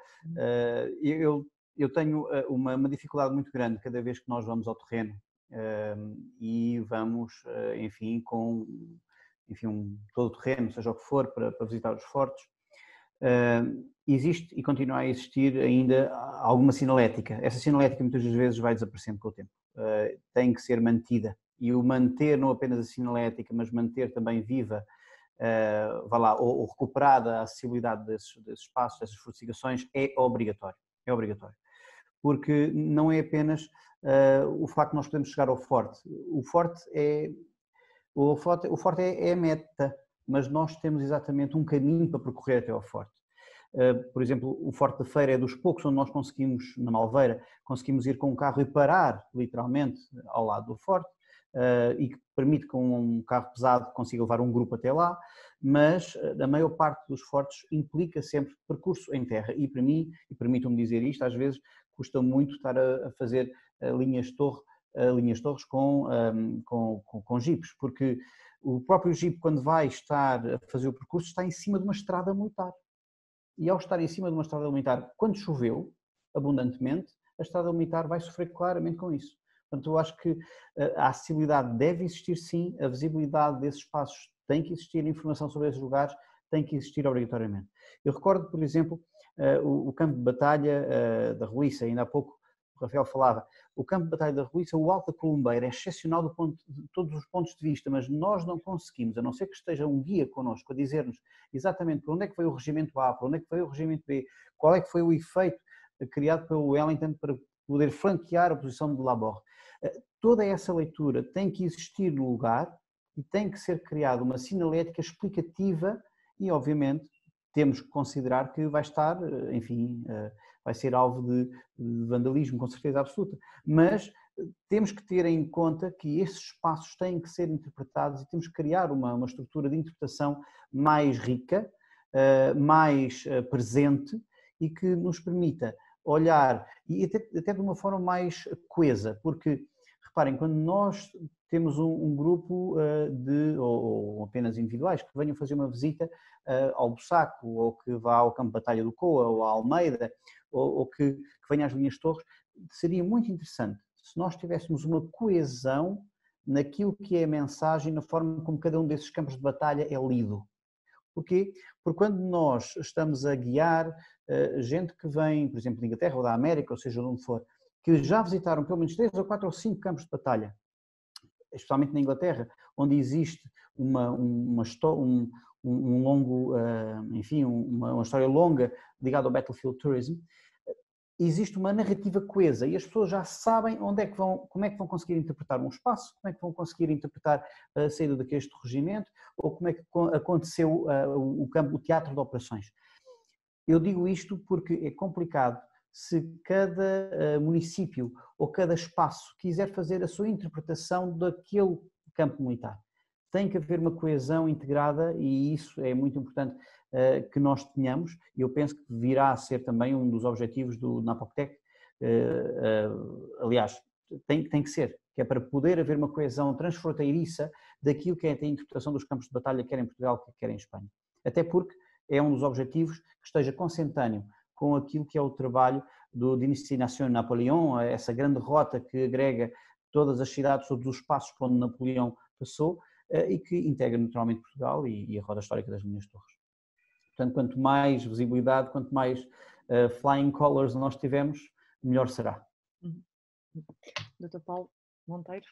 Eu tenho uma dificuldade muito grande cada vez que nós vamos ao terreno e vamos, enfim, com todo o terreno, seja o que for, para visitar os fortes. Existe e continua a existir ainda alguma sinalética. Essa sinalética muitas vezes vai desaparecendo com o tempo. Tem que ser mantida. E o manter não apenas a sinalética, mas manter também viva, vá lá, ou recuperada a acessibilidade desses espaços, dessas fortificações, é obrigatório. É obrigatório. Porque não é apenas o facto de nós podermos chegar ao forte. O forte é a meta, mas nós temos exatamente um caminho para percorrer até ao forte. Por exemplo, o Forte da Feira é dos poucos onde nós conseguimos, na Malveira, conseguimos ir com um carro e parar, literalmente, ao lado do forte, e que permite que um carro pesado consiga levar um grupo até lá, mas a maior parte dos fortes implica sempre percurso em terra, e para mim, e permitam-me dizer isto, às vezes custa muito estar a fazer linhas de torres com jipes, porque o próprio jipe, quando vai estar a fazer o percurso, está em cima de uma estrada militar. E ao estar em cima de uma estrada militar, quando choveu abundantemente, a estrada militar vai sofrer claramente com isso. Portanto, eu acho que a acessibilidade deve existir sim, a visibilidade desses espaços tem que existir, a informação sobre esses lugares tem que existir obrigatoriamente. Eu recordo, por exemplo, o campo de batalha da Roliça, ainda há pouco o Rafael falava, o campo de batalha da Roliça, o Alto da Colombeira é excepcional de todos os pontos de vista, mas nós não conseguimos, a não ser que esteja um guia connosco a dizer-nos exatamente para onde é que foi o regimento A, para onde é que foi o regimento B, qual é que foi o efeito criado pelo Wellington para poder flanquear a posição de Laborde. Toda essa leitura tem que existir no lugar e tem que ser criada uma sinalética explicativa e, obviamente, temos que considerar que vai estar, enfim, vai ser alvo de vandalismo, com certeza absoluta, mas temos que ter em conta que esses espaços têm que ser interpretados e temos que criar uma estrutura de interpretação mais rica, mais presente e que nos permita olhar, e até de uma forma mais coesa, porque, reparem, quando nós temos um grupo ou apenas individuais que venham fazer uma visita ao Bussaco, ou que vá ao campo de batalha do Coa, ou à Almeida, ou que venha às linhas de torres, seria muito interessante se nós tivéssemos uma coesão naquilo que é a mensagem, na forma como cada um desses campos de batalha é lido. Porquê? Porque quando nós estamos a guiar gente que vem, por exemplo, da Inglaterra ou da América, ou seja, de onde for, que já visitaram pelo menos 3 ou 4 ou 5 campos de batalha, especialmente na Inglaterra, onde existe uma longo, enfim, uma história longa ligada ao battlefield tourism, existe uma narrativa coesa e as pessoas já sabem onde é que vão, como é que vão conseguir interpretar um espaço, como é que vão conseguir interpretar a saída daquele regimento, ou como é que aconteceu o teatro de operações. Eu digo isto porque é complicado se cada município ou cada espaço quiser fazer a sua interpretação daquele campo militar. Tem que haver uma coesão integrada e isso é muito importante que nós tenhamos, e eu penso que virá a ser também um dos objetivos do NAPOCTEC, aliás, tem que ser, que é para poder haver uma coesão transfronteiriça daquilo que é a interpretação dos campos de batalha, quer em Portugal, quer em Espanha. Até porque é um dos objetivos que esteja consentâneo com aquilo que é o trabalho de Iniciação Napoleão, essa grande rota que agrega todas as cidades, todos os espaços por onde Napoleão passou e que integra naturalmente Portugal e a roda histórica das Minhas Torres. Portanto, quanto mais visibilidade, quanto mais flying colors nós tivermos, melhor será. Dr. Paulo Monteiro?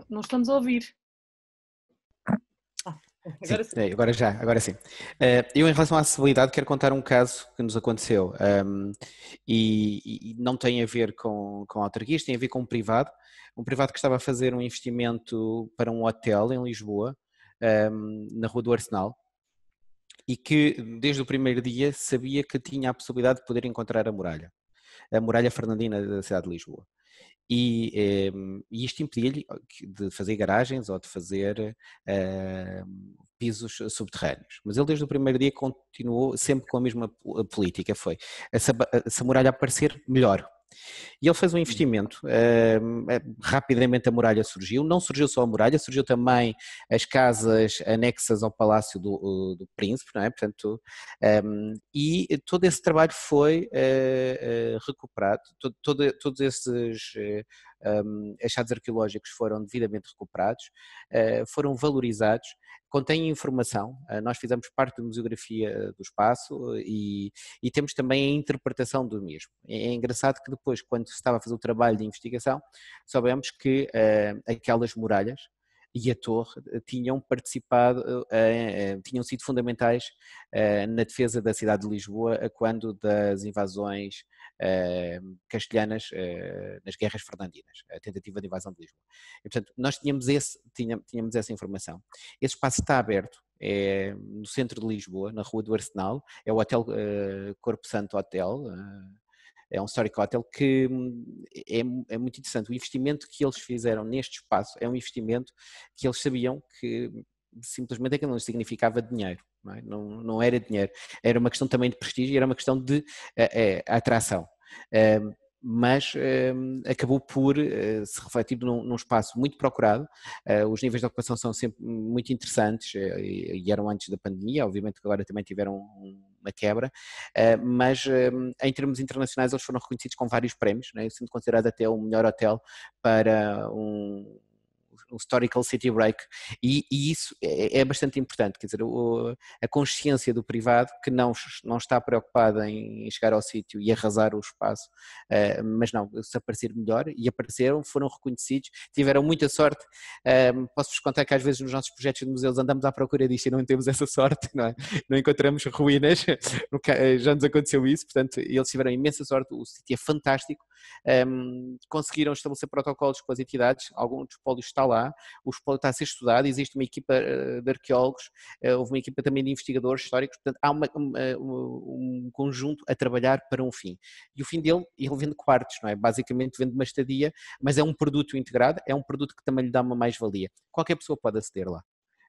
Não estamos a ouvir. Agora sim. Agora sim. Eu, em relação à acessibilidade, quero contar um caso que nos aconteceu e não tem a ver com autarquias, tem a ver com um privado que estava a fazer um investimento para um hotel em Lisboa, na Rua do Arsenal, e que desde o primeiro dia sabia que tinha a possibilidade de poder encontrar a muralha fernandina da cidade de Lisboa. E isto impedia-lhe de fazer garagens ou de fazer pisos subterrâneos. Mas ele desde o primeiro dia continuou sempre com a mesma política, foi essa muralha aparecer melhor. E ele fez um investimento, rapidamente a muralha surgiu, não surgiu só a muralha, surgiu também as casas anexas ao Palácio do Príncipe, não é? Portanto, e todo esse trabalho foi recuperado, todos esses achados arqueológicos foram devidamente recuperados, foram valorizados, contém informação, nós fizemos parte da museografia do espaço e temos também a interpretação do mesmo. É engraçado que depois, quando se estava a fazer o trabalho de investigação, soubemos que aquelas muralhas e a torre tinham participado, tinham sido fundamentais na defesa da cidade de Lisboa quando das invasões castelhanas nas guerras fernandinas, a tentativa de invasão de Lisboa. E, portanto, nós tínhamos essa informação. Esse espaço está aberto, é no centro de Lisboa, na Rua do Arsenal, é o Hotel Corpo Santo Hotel, é um histórico hotel que é muito interessante. O investimento que eles fizeram neste espaço é um investimento que eles sabiam que simplesmente aquilo não significava dinheiro, não é? Não era dinheiro, era uma questão também de prestígio, era uma questão de atração. Mas acabou por se refletir num espaço muito procurado. Os níveis de ocupação são sempre muito interessantes e eram antes da pandemia, obviamente que agora também tiveram uma quebra, mas em termos internacionais eles foram reconhecidos com vários prémios, né, sendo considerado até o melhor hotel para um historical city break, e isso é bastante importante, quer dizer, a consciência do privado que não está preocupada em chegar ao sítio e arrasar o espaço, mas não, se aparecer melhor, e apareceram, foram reconhecidos, tiveram muita sorte. Posso-vos contar que às vezes nos nossos projetos de museus andamos à procura disto e não temos essa sorte, não é? Não encontramos ruínas, já nos aconteceu isso, portanto eles tiveram imensa sorte, o sítio é fantástico. Conseguiram estabelecer protocolos com as entidades, algum dos espólio está lá, o espólio está a ser estudado, existe uma equipa de arqueólogos, houve uma equipa também de investigadores históricos, portanto há um conjunto a trabalhar para um fim. E o fim dele, ele vende quartos, não é? Basicamente vende uma estadia, mas é um produto integrado, é um produto que também lhe dá uma mais-valia. Qualquer pessoa pode aceder lá.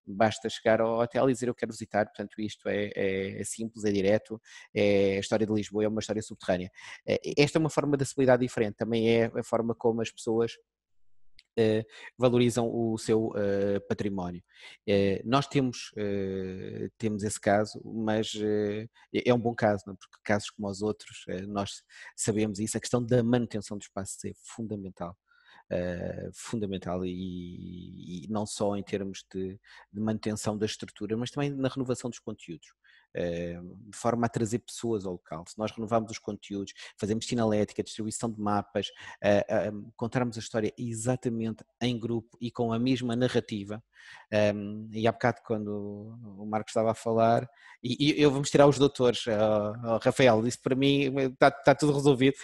Basta chegar ao hotel e dizer eu quero visitar, portanto isto é simples, é direto, é a história de Lisboa, é uma história subterrânea. Esta é uma forma de acessibilidade diferente, também é a forma como as pessoas valorizam o seu património. Nós temos esse caso, mas é um bom caso, não? Porque casos como os outros, nós sabemos isso, a questão da manutenção do espaço é fundamental. Fundamental e não só em termos de manutenção da estrutura, mas também na renovação dos conteúdos. de forma a trazer pessoas ao local. Se nós renovamos os conteúdos, fazemos sinalética, distribuição de mapas, contarmos a história exatamente em grupo e com a mesma narrativa, e há bocado quando o Marcos estava a falar, e eu vamos tirar os doutores, Rafael, isso para mim está tudo resolvido,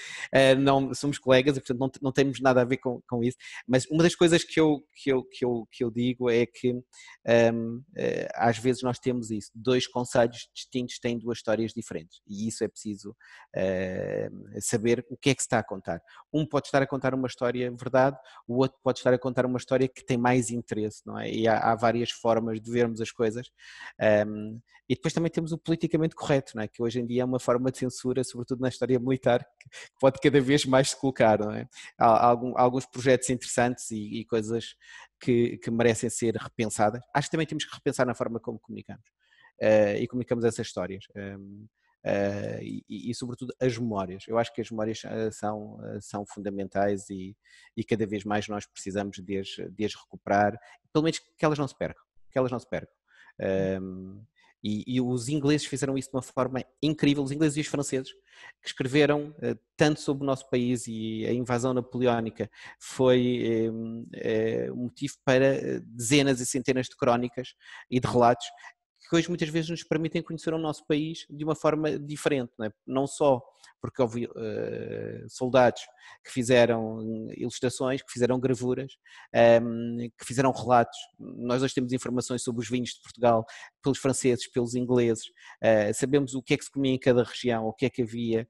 não, somos colegas e portanto não temos nada a ver com isso, mas uma das coisas que eu digo é que às vezes nós temos isso, dois concelhos distintos têm duas histórias diferentes e isso é preciso saber o que é que se está a contar. Um pode estar a contar uma história verdade, o outro pode estar a contar uma história que tem mais interesse, não é? E há várias formas de vermos as coisas. E depois também temos o politicamente correto, não é? Que hoje em dia é uma forma de censura, sobretudo na história militar, que pode cada vez mais se colocar, não é? Há alguns projetos interessantes e coisas que merecem ser repensadas. Acho que também temos que repensar na forma como comunicamos e comunicamos essas histórias. E sobretudo as memórias. Eu acho que as memórias são fundamentais e cada vez mais nós precisamos de as recuperar, pelo menos que elas não se percam. E os ingleses fizeram isso de uma forma incrível, os ingleses e os franceses, que escreveram tanto sobre o nosso país, e a invasão napoleónica foi um motivo para dezenas e centenas de crónicas e de relatos que hoje muitas vezes nos permitem conhecer o nosso país de uma forma diferente, não só porque houve soldados que fizeram ilustrações, que fizeram gravuras, que fizeram relatos. Nós hoje temos informações sobre os vinhos de Portugal pelos franceses, pelos ingleses, sabemos o que é que se comia em cada região, o que é que havia,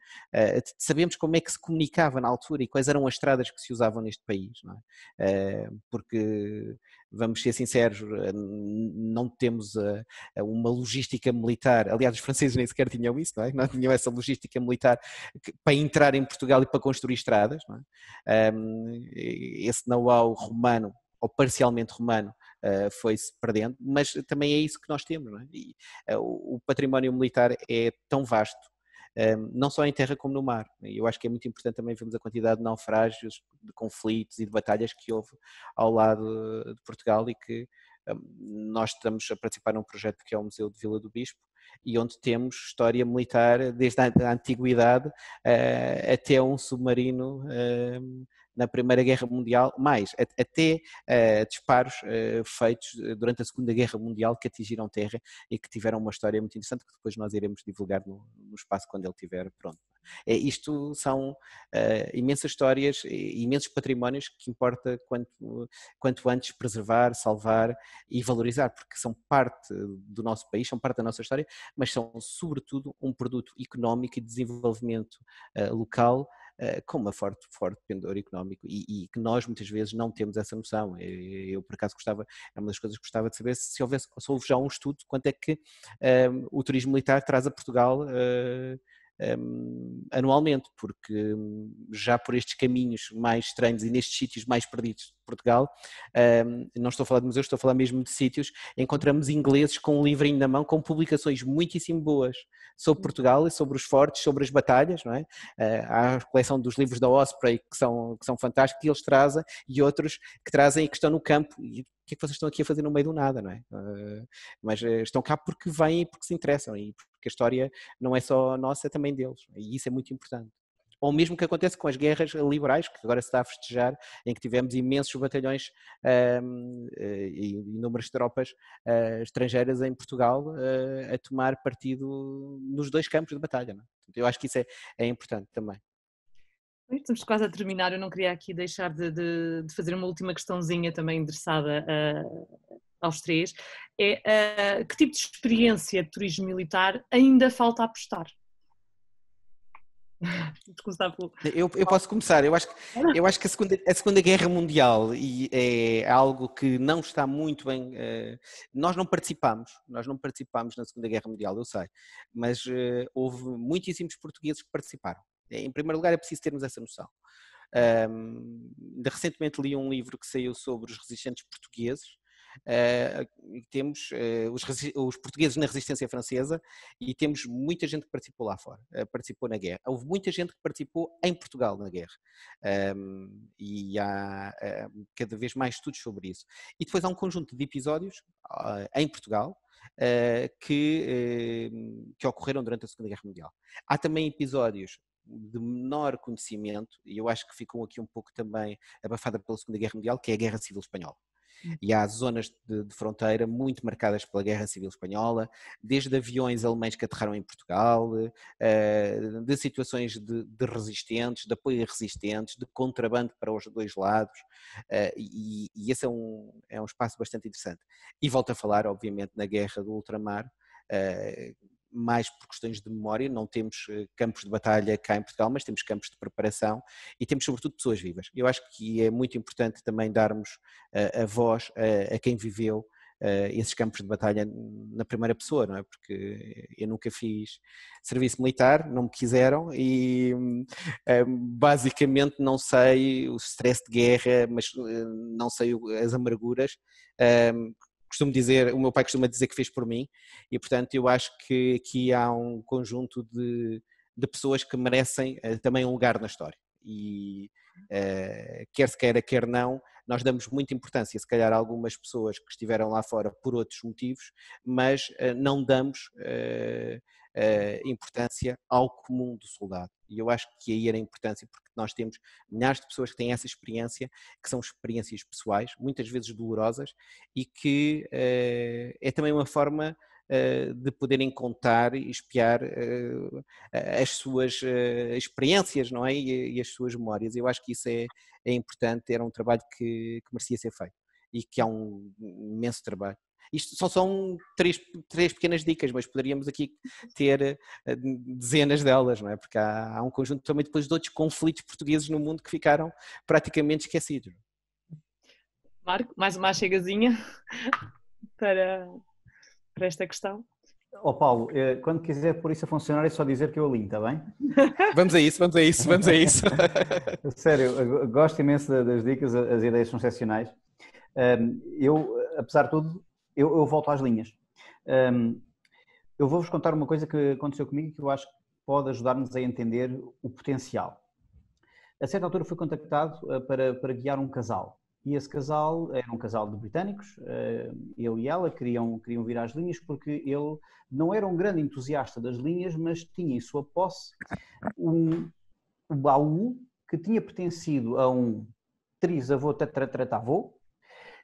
sabemos como é que se comunicava na altura e quais eram as estradas que se usavam neste país, não é? Porque, vamos ser sinceros, não temos uma logística militar, aliás os franceses nem sequer tinham isso, não é? Não tinham essa logística militar para entrar em Portugal e para construir estradas, não é? Esse know-how romano, ou parcialmente romano, foi-se perdendo, mas também é isso que nós temos, não é? E o património militar é tão vasto, não só em terra como no mar. Eu acho que é muito importante também vermos a quantidade de naufrágios, de conflitos e de batalhas que houve ao lado de Portugal e que nós estamos a participar num projeto que é o Museu de Vila do Bispo e onde temos história militar desde a antiguidade até um submarino na Primeira Guerra Mundial, mais até disparos feitos durante a Segunda Guerra Mundial que atingiram terra e que tiveram uma história muito interessante que depois nós iremos divulgar no espaço quando ele estiver pronto. Isto são imensas histórias, imensos patrimónios que importa quanto antes preservar, salvar e valorizar, porque são parte do nosso país, são parte da nossa história, mas são sobretudo um produto económico e de desenvolvimento local com uma forte pendor económico e que nós muitas vezes não temos essa noção. Eu por acaso é uma das coisas que gostava de saber se houve já um estudo de quanto é que o turismo militar traz a Portugal anualmente, porque já por estes caminhos mais estranhos e nestes sítios mais perdidos de Portugal, não estou a falar de museus, estou a falar mesmo de sítios, encontramos ingleses com um livrinho na mão, com publicações muitíssimo boas sobre Portugal e sobre os fortes, sobre as batalhas, não é? Há a coleção dos livros da Osprey que são fantásticos, que eles trazem, e outros que trazem e que estão no campo, e o que é que vocês estão aqui a fazer no meio do nada, não é? Mas estão cá porque vêm e porque se interessam, e porque a história não é só nossa, é também deles, e isso é muito importante. Ou mesmo que acontece com as guerras liberais, que agora se está a festejar, em que tivemos imensos batalhões e inúmeras tropas estrangeiras em Portugal a tomar partido nos dois campos de batalha. Não é? Eu acho que isso é importante também. Estamos quase a terminar, eu não queria aqui deixar de fazer uma última questãozinha também endereçada aos três. Que tipo de experiência de turismo militar ainda falta apostar? Eu posso começar. Eu acho que a Segunda Guerra Mundial é algo que não está muito bem. Nós não participámos na Segunda Guerra Mundial, eu sei, mas houve muitíssimos portugueses que participaram. Em primeiro lugar, é preciso termos essa noção. Recentemente li um livro que saiu sobre os resistentes portugueses, temos os portugueses na resistência francesa e temos muita gente que participou lá fora, participou na guerra. Houve muita gente que participou em Portugal na guerra e há cada vez mais estudos sobre isso. E depois há um conjunto de episódios em Portugal que ocorreram durante a Segunda Guerra Mundial. Há também episódios de menor conhecimento, e eu acho que ficam aqui um pouco também abafada pela Segunda Guerra Mundial, que é a Guerra Civil Espanhola. E há zonas de fronteira muito marcadas pela Guerra Civil Espanhola, desde aviões alemães que aterraram em Portugal, de situações de resistentes, de apoio a resistentes, de contrabando para os dois lados, e esse é um espaço bastante interessante. E volto a falar, obviamente, na Guerra do Ultramar, mais por questões de memória, não temos campos de batalha cá em Portugal, mas temos campos de preparação e temos sobretudo pessoas vivas. Eu acho que é muito importante também darmos a voz a quem viveu esses campos de batalha na primeira pessoa, não é? Porque eu nunca fiz serviço militar, não me quiseram e basicamente não sei o stress de guerra, mas não sei as amarguras. O meu pai costuma dizer que fez por mim e, portanto, eu acho que aqui há um conjunto de pessoas que merecem também um lugar na história e quer se queira, quer não, nós damos muita importância, se calhar, a algumas pessoas que estiveram lá fora por outros motivos, mas não damos importância ao comum do soldado. E eu acho que aí era a importância, porque nós temos milhares de pessoas que têm essa experiência, que são experiências pessoais, muitas vezes dolorosas, e que é também uma forma de poderem contar e espiar as suas experiências, não é? E as suas memórias. Eu acho que isso é importante, era um trabalho que merecia ser feito e que há um imenso trabalho. Isto só são três pequenas dicas, mas poderíamos aqui ter dezenas delas, não é? Porque há um conjunto também depois de outros conflitos portugueses no mundo que ficaram praticamente esquecidos. Marco, mais uma chegazinha para esta questão. Paulo, quando quiser pôr isso a funcionar é só dizer que eu alinho, está bem? Vamos a isso. Sério, eu gosto imenso das dicas, as ideias são excepcionais. Eu, apesar de tudo, eu volto às linhas. Eu vou-vos contar uma coisa que aconteceu comigo que eu acho que pode ajudar-nos a entender o potencial. A certa altura fui contactado para guiar um casal. E esse casal era um casal de britânicos, ele e ela queriam vir às linhas porque ele não era um grande entusiasta das linhas, mas tinha em sua posse um baú que tinha pertencido a um trisavô, tatratavô,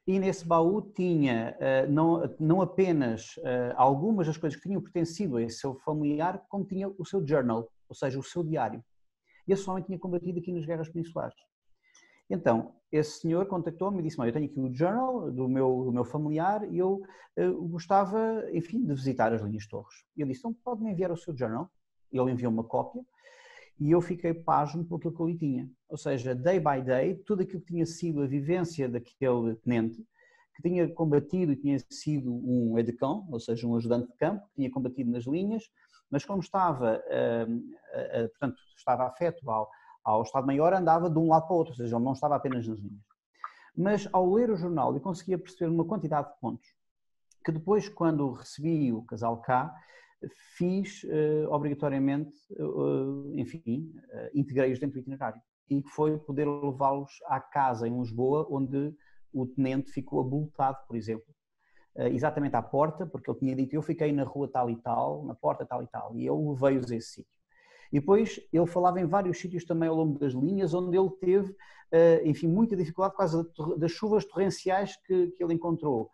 e nesse baú tinha não apenas algumas das coisas que tinham pertencido a esse seu familiar, como tinha o seu journal, ou seja, o seu diário. Esse homem tinha combatido aqui nas guerras peninsulares. Então, esse senhor contactou-me e disse: eu tenho aqui o journal do meu familiar e eu gostava, enfim, de visitar as linhas Torres. E eu disse: então pode-me enviar o seu journal? Ele enviou uma cópia e eu fiquei pasmo por aquilo que eu lhe tinha. Ou seja, day by day, tudo aquilo que tinha sido a vivência daquele tenente, que tinha combatido e tinha sido um aide-de-camp, ou seja, um ajudante de campo, que tinha combatido nas linhas, mas como estava, portanto, estava afeto ao Estado-Maior, andava de um lado para o outro, ou seja, ele não estava apenas nas linhas. Mas ao ler o jornal eu conseguia perceber uma quantidade de pontos que depois, quando recebi o casal cá, fiz obrigatoriamente, enfim, integrei-os dentro do itinerário. E foi poder levá-los à casa em Lisboa, onde o tenente ficou abultado, por exemplo, exatamente à porta, porque ele tinha dito: eu fiquei na rua tal e tal, na porta tal e tal, e eu levei-os a esse sítio. E depois ele falava em vários sítios também ao longo das linhas, onde ele teve, enfim, muita dificuldade por causa das chuvas torrenciais que ele encontrou.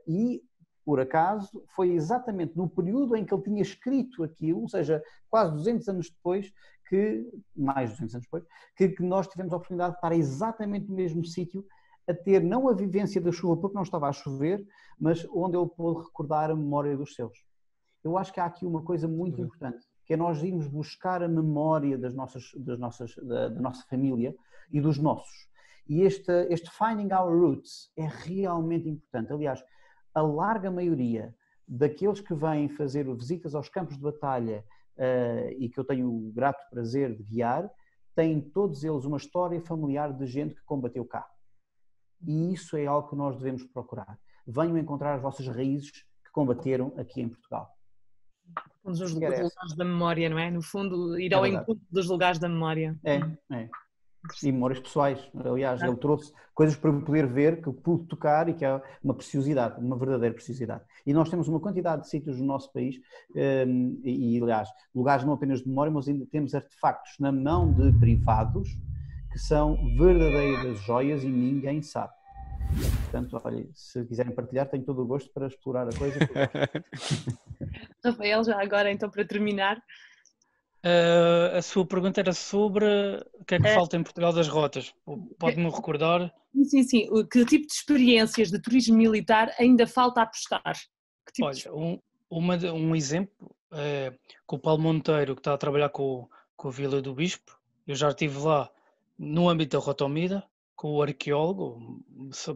E, por acaso, foi exatamente no período em que ele tinha escrito aquilo, ou seja, quase 200 anos depois, mais de 200 anos depois, que nós tivemos a oportunidade de estar exatamente no mesmo sítio, a ter não a vivência da chuva porque não estava a chover, mas onde ele pôde recordar a memória dos seus. Eu acho que há aqui uma coisa muito importante, que é nós irmos buscar a memória da nossa família e dos nossos. E este finding our roots é realmente importante. Aliás, a larga maioria daqueles que vêm fazer visitas aos campos de batalha e que eu tenho o grato prazer de guiar, têm todos eles uma história familiar de gente que combateu cá. E isso é algo que nós devemos procurar. venham encontrar as vossas raízes que combateram aqui em Portugal. Um dos lugares da memória, não é? No fundo, ir ao encontro dos lugares da memória. É. E memórias pessoais. Aliás, ele trouxe coisas para eu poder ver, que eu pude tocar e que é uma preciosidade, uma verdadeira preciosidade. E nós temos uma quantidade de sítios no nosso país aliás, lugares não apenas de memória, mas ainda temos artefactos na mão de privados que são verdadeiras joias e ninguém sabe. Portanto, olha, se quiserem partilhar, tenho todo o gosto para explorar a coisa. Rafael, já agora, então, para terminar. A sua pergunta era sobre o que é que falta em Portugal das rotas. Pode-me recordar? Sim. Que tipo de experiências de turismo militar ainda falta apostar? Olha, um exemplo é com o Paulo Monteiro, que está a trabalhar com a Vila do Bispo. Eu já estive lá no âmbito da Rota Unida, com o arqueólogo,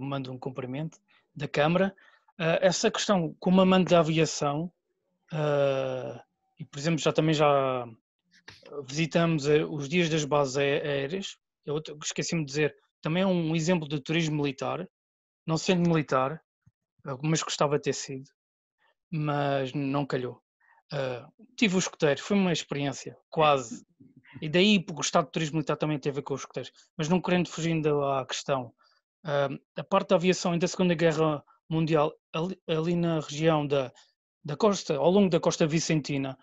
mando um cumprimento, da Câmara. Essa questão, como amante da aviação, e por exemplo, já visitamos os dias das bases aéreas. Eu esqueci-me de dizer, também é um exemplo de turismo militar, não sendo militar, mas gostava de ter sido, mas não calhou. Tive os escuteiros, foi uma experiência, quase. E daí, por gostar de turismo militar, também teve a ver com os escuteiros. Mas não querendo fugir à questão, a parte da aviação ainda da Segunda Guerra Mundial, ali na região da costa, ao longo da costa vicentina,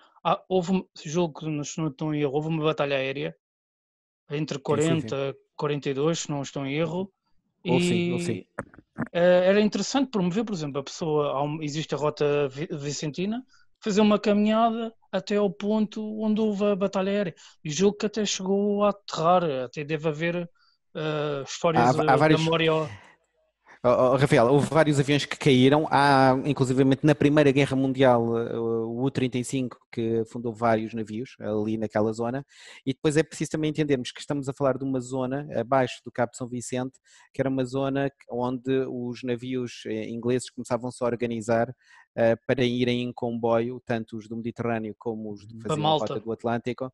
houve, julgo que não estou em erro, houve uma batalha aérea entre 40 e 42, se não estou em erro. Sim. Era interessante promover, por exemplo, existe a rota vicentina, fazer uma caminhada até ao ponto onde houve a batalha aérea. E julgo que até chegou a aterrar, até deve haver histórias Há vários... da memória. Rafael, houve vários aviões que caíram, há inclusivamente na Primeira Guerra Mundial o U-35 que fundou vários navios ali naquela zona, e depois é preciso também entendermos que estamos a falar de uma zona abaixo do Cabo de São Vicente, que era uma zona onde os navios ingleses começavam-se a organizar para irem em comboio, tanto os do Mediterrâneo como os que faziam a rota do Atlântico.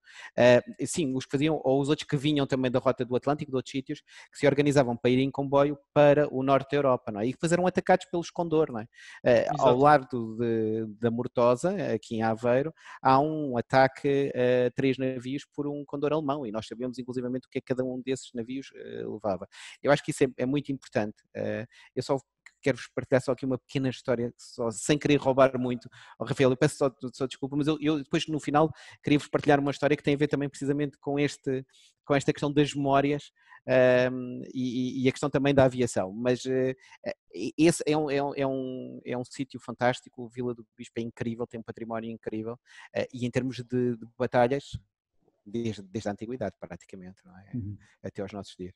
Sim, os que faziam, ou os outros que vinham também da rota do Atlântico, de outros sítios, que se organizavam para ir em comboio para o norte da Europa, não é? E que depois eram atacados pelos Condor, não é? Ao lado da Mortosa, aqui em Aveiro, há um ataque a 3 navios por um Condor alemão, e nós sabemos inclusivamente o que é que cada um desses navios levava. Eu acho que isso é muito importante. Eu só quero-vos partilhar só aqui uma pequena história, sem querer roubar muito. Rafael, eu peço só desculpa, mas eu depois no final queria-vos partilhar uma história que tem a ver também precisamente com esta questão das memórias e a questão também da aviação. Mas esse é um sítio fantástico, o Vila do Bispo é incrível, tem um património incrível, e em termos de batalhas, desde a antiguidade praticamente, não é? Até aos nossos dias.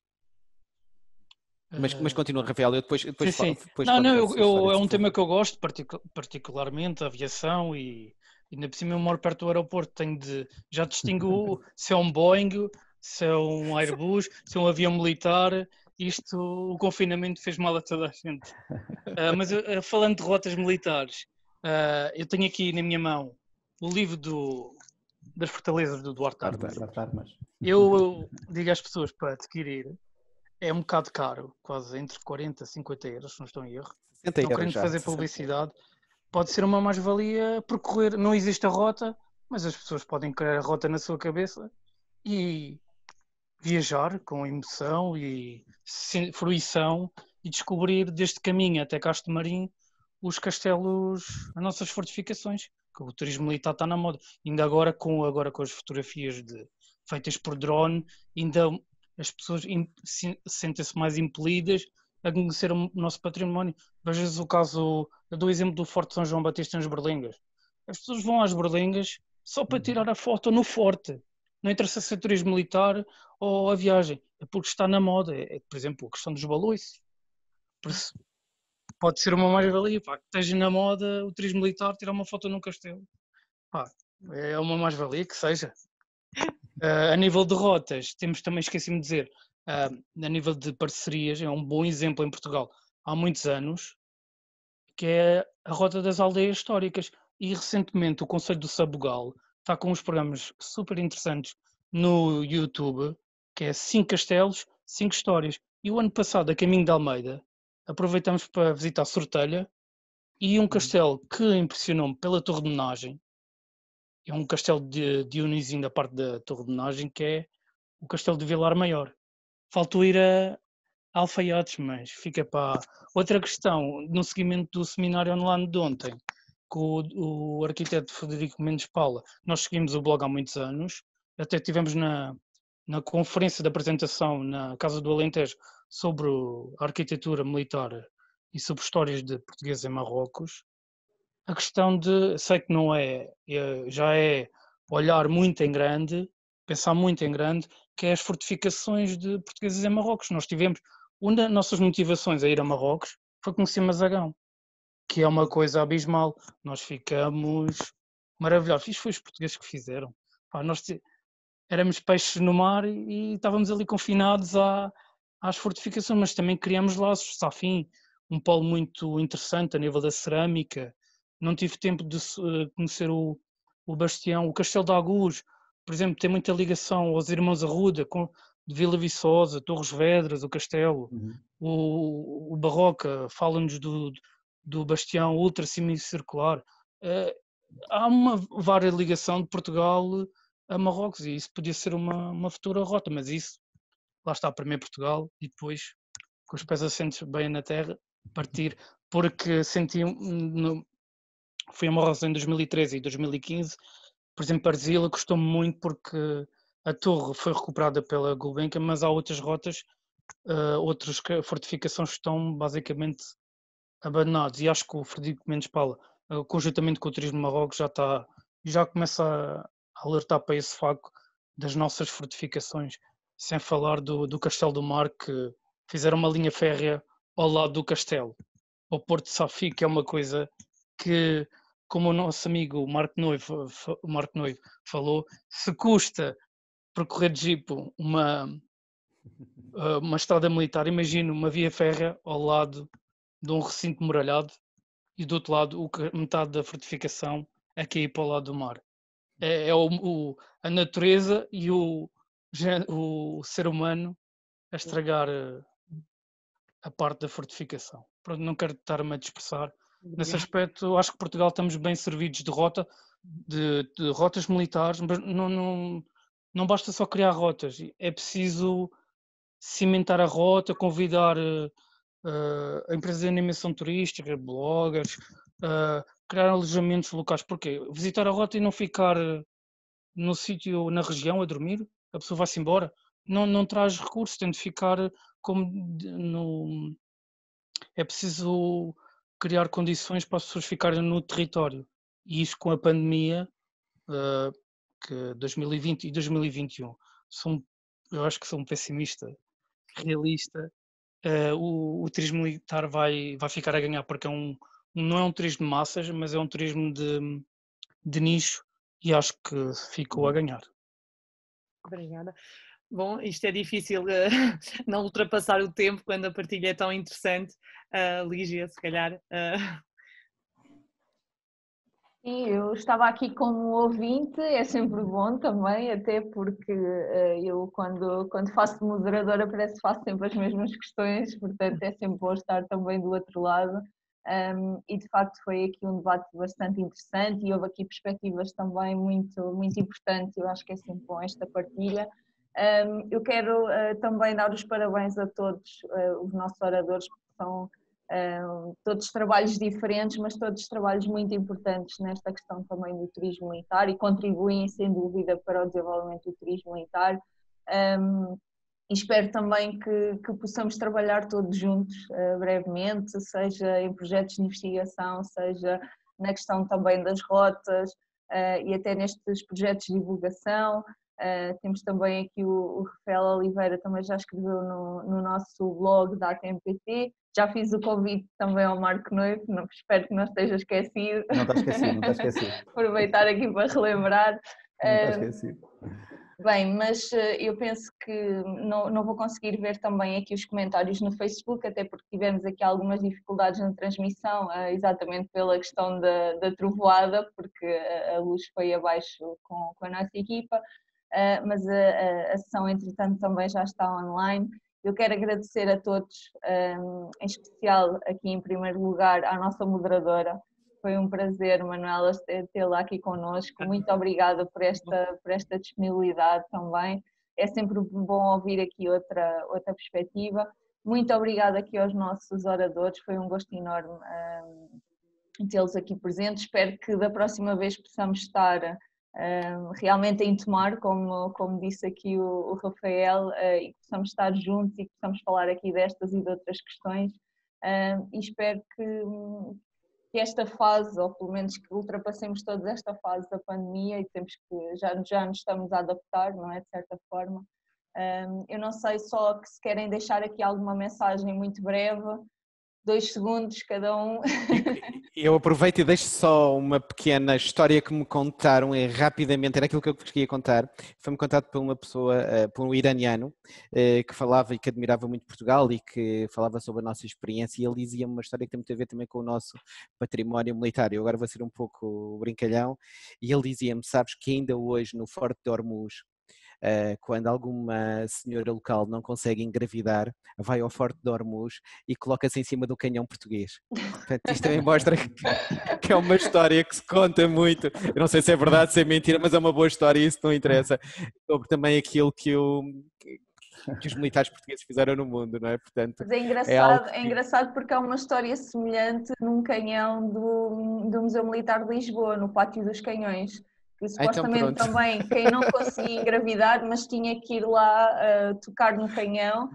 Mas continua, Rafael, eu depois sim. Depois é um tema que eu gosto particularmente, a aviação, e ainda por cima eu moro perto do aeroporto, já distingo se é um Boeing, se é um Airbus, se é um avião militar. O confinamento fez mal a toda a gente. Mas falando de rotas militares, eu tenho aqui na minha mão o livro das fortalezas do Duarte Armas. Eu digo às pessoas para adquirir. É um bocado caro, quase entre 40 e 50 euros, se não estou em erro. Não querendo fazer publicidade, pode ser uma mais-valia percorrer. Não existe a rota, mas as pessoas podem criar a rota na sua cabeça e viajar com emoção e fruição e descobrir deste caminho até Castro Marim os castelos, as nossas fortificações, que o turismo militar está na moda. Ainda agora com as fotografias feitas por drone, ainda as pessoas sentem-se mais impelidas a conhecer o nosso património. Vejas o caso, eu dou o exemplo do Forte São João Batista nas Berlengas. As pessoas vão às Berlengas só para tirar a foto no forte. Não interessa se é turismo militar ou a viagem, é porque está na moda. Por exemplo, a questão dos balões. Por isso, pode ser uma mais-valia, que esteja na moda o turismo militar, tirar uma foto num castelo. É uma mais-valia que seja. A nível de rotas, temos também, esqueci-me de dizer, a nível de parcerias, é um bom exemplo em Portugal há muitos anos, que é a Rota das Aldeias Históricas. E recentemente o Conselho do Sabugal está com uns programas super interessantes no YouTube, que é 5 castelos, 5 histórias. E o ano passado, a Caminho de Almeida, aproveitamos para visitar Sortelha e um castelo que impressionou-me pela Torre de Menagem. É um castelo de Dionísio da parte da Torre de Menagem, que é o castelo de Vilar Maior. Faltou ir a Alfaiates, mas fica para outra questão. No seguimento do seminário online de ontem, com o arquiteto Frederico Mendes Paula, nós seguimos o blog há muitos anos, até tivemos na conferência de apresentação na Casa do Alentejo sobre a arquitetura militar e sobre histórias de portugueses em Marrocos. A questão de, sei que não já é olhar muito em grande, pensar muito em grande, que é as fortificações de portugueses em Marrocos. Nós tivemos, uma das nossas motivações a ir a Marrocos foi conhecer Mazagão, que é uma coisa abismal. Nós ficamos maravilhados. Isto foi os portugueses que fizeram. Nós éramos peixes no mar e estávamos ali confinados às fortificações, mas também criamos laços. Safim, um polo muito interessante a nível da cerâmica. Não tive tempo de conhecer o Bastião. O Castelo de Algures, por exemplo, tem muita ligação aos Irmãos Arruda, de Vila Viçosa, Torres Vedras, o Castelo. O Barroca fala-nos do Bastião ultra semicircular. Há uma vária ligação de Portugal a Marrocos e isso podia ser uma futura rota, mas isso, lá está, primeiro Portugal e depois, com os pés assentes bem na terra, partir, porque fui a Marrocos em 2013 e 2015, por exemplo, Arzila custou-me muito porque a torre foi recuperada pela Gulbenkian, mas há outras rotas, outras fortificações que estão basicamente abandonadas, e acho que o Frederico Mendes Paula, conjuntamente com o Turismo Marrocos, já começa a alertar para esse facto das nossas fortificações, sem falar do Castelo do Mar, que fizeram uma linha férrea ao lado do castelo, ao Porto de Safi, que é uma coisa que, como o nosso amigo Marco Noivo falou, se custa percorrer de Jeep uma estrada militar, imagino uma via férrea ao lado de um recinto muralhado e do outro lado metade da fortificação é cair para o lado do mar. É a natureza e o ser humano a estragar a parte da fortificação. Pronto, não quero estar-me a dispersar. Nesse aspecto, acho que Portugal estamos bem servidos de rotas militares, mas não basta só criar rotas, é preciso cimentar a rota, convidar empresas de animação turística, bloggers, criar alojamentos locais. Porquê? Visitar a rota e não ficar no sítio, na região, a dormir, a pessoa vai-se embora. Não traz recursos, tem de ficar como é preciso criar condições para as pessoas ficarem no território. E isto com a pandemia, que 2020 e 2021, eu acho que sou um pessimista realista. O turismo militar vai ficar a ganhar, porque não é um turismo de massas, mas é um turismo de nicho, e acho que ficou a ganhar. Obrigada. Bom, isto é difícil não ultrapassar o tempo quando a partilha é tão interessante. Lígia, se calhar. Sim, eu estava aqui como ouvinte, é sempre bom também, até porque eu quando faço de moderadora parece que faço sempre as mesmas questões, portanto é sempre bom estar também do outro lado. E de facto foi aqui um debate bastante interessante e houve aqui perspectivas também muito, muito importantes, eu acho que é sempre bom esta partilha. Eu quero também dar os parabéns a todos os nossos oradores, porque são todos trabalhos diferentes, mas todos trabalhos muito importantes nesta questão também do turismo militar e contribuem sem dúvida para o desenvolvimento do turismo militar. E espero também que possamos trabalhar todos juntos brevemente, seja em projetos de investigação, seja na questão também das rotas e até nestes projetos de divulgação. Temos também aqui o Rafael Oliveira, também já escreveu no nosso blog da ATMPT. Já fiz o convite também ao Marco Noivo, espero que não esteja esquecido. Não está esquecido, não está esquecido. Aproveitar aqui para relembrar. Não está esquecido. Bem, mas eu penso que não vou conseguir ver também aqui os comentários no Facebook, até porque tivemos aqui algumas dificuldades na transmissão, exatamente pela questão da trovoada, porque a luz foi abaixo com a nossa equipa, mas a sessão, entretanto, também já está online Eu quero agradecer a todos, em especial aqui em primeiro lugar à nossa moderadora. Foi um prazer, Manuela, tê-la aqui connosco. Muito obrigada por esta disponibilidade também. É sempre bom ouvir aqui outra perspectiva. Muito obrigada aqui aos nossos oradores, foi um gosto enorme tê-los aqui presentes. Espero que da próxima vez possamos estar realmente em Tomar, como disse aqui o Rafael, e que possamos estar juntos e que possamos falar aqui destas e de outras questões. E espero que esta fase, ou pelo menos que ultrapassemos toda esta fase da pandemia, e temos que já nos estamos a adaptar, não é, de certa forma. Eu não sei só que se querem deixar aqui alguma mensagem muito breve, 2 segundos cada um. Eu aproveito e deixo só uma pequena história que me contaram rapidamente, era aquilo que eu vos queria contar. Foi-me contado por uma pessoa, por um iraniano, que falava e que admirava muito Portugal e que falava sobre a nossa experiência, e ele dizia uma história que tem muito a ver também com o nosso património militar. Eu agora vou ser um pouco brincalhão, e ele dizia-me, sabes que ainda hoje no Forte de Ormuz, quando alguma senhora local não consegue engravidar, vai ao Forte de Ormuz e coloca-se em cima do canhão português. Portanto, isto também mostra que é uma história que se conta muito. Eu não sei se é verdade, se é mentira, mas é uma boa história e isso não interessa. Sobre também aquilo que os militares portugueses fizeram no mundo, não é? Portanto, mas é engraçado porque há uma história semelhante num canhão do Museu Militar de Lisboa, no Pátio dos Canhões. Que supostamente então, também quem não conseguia engravidar, mas tinha que ir lá tocar no canhão,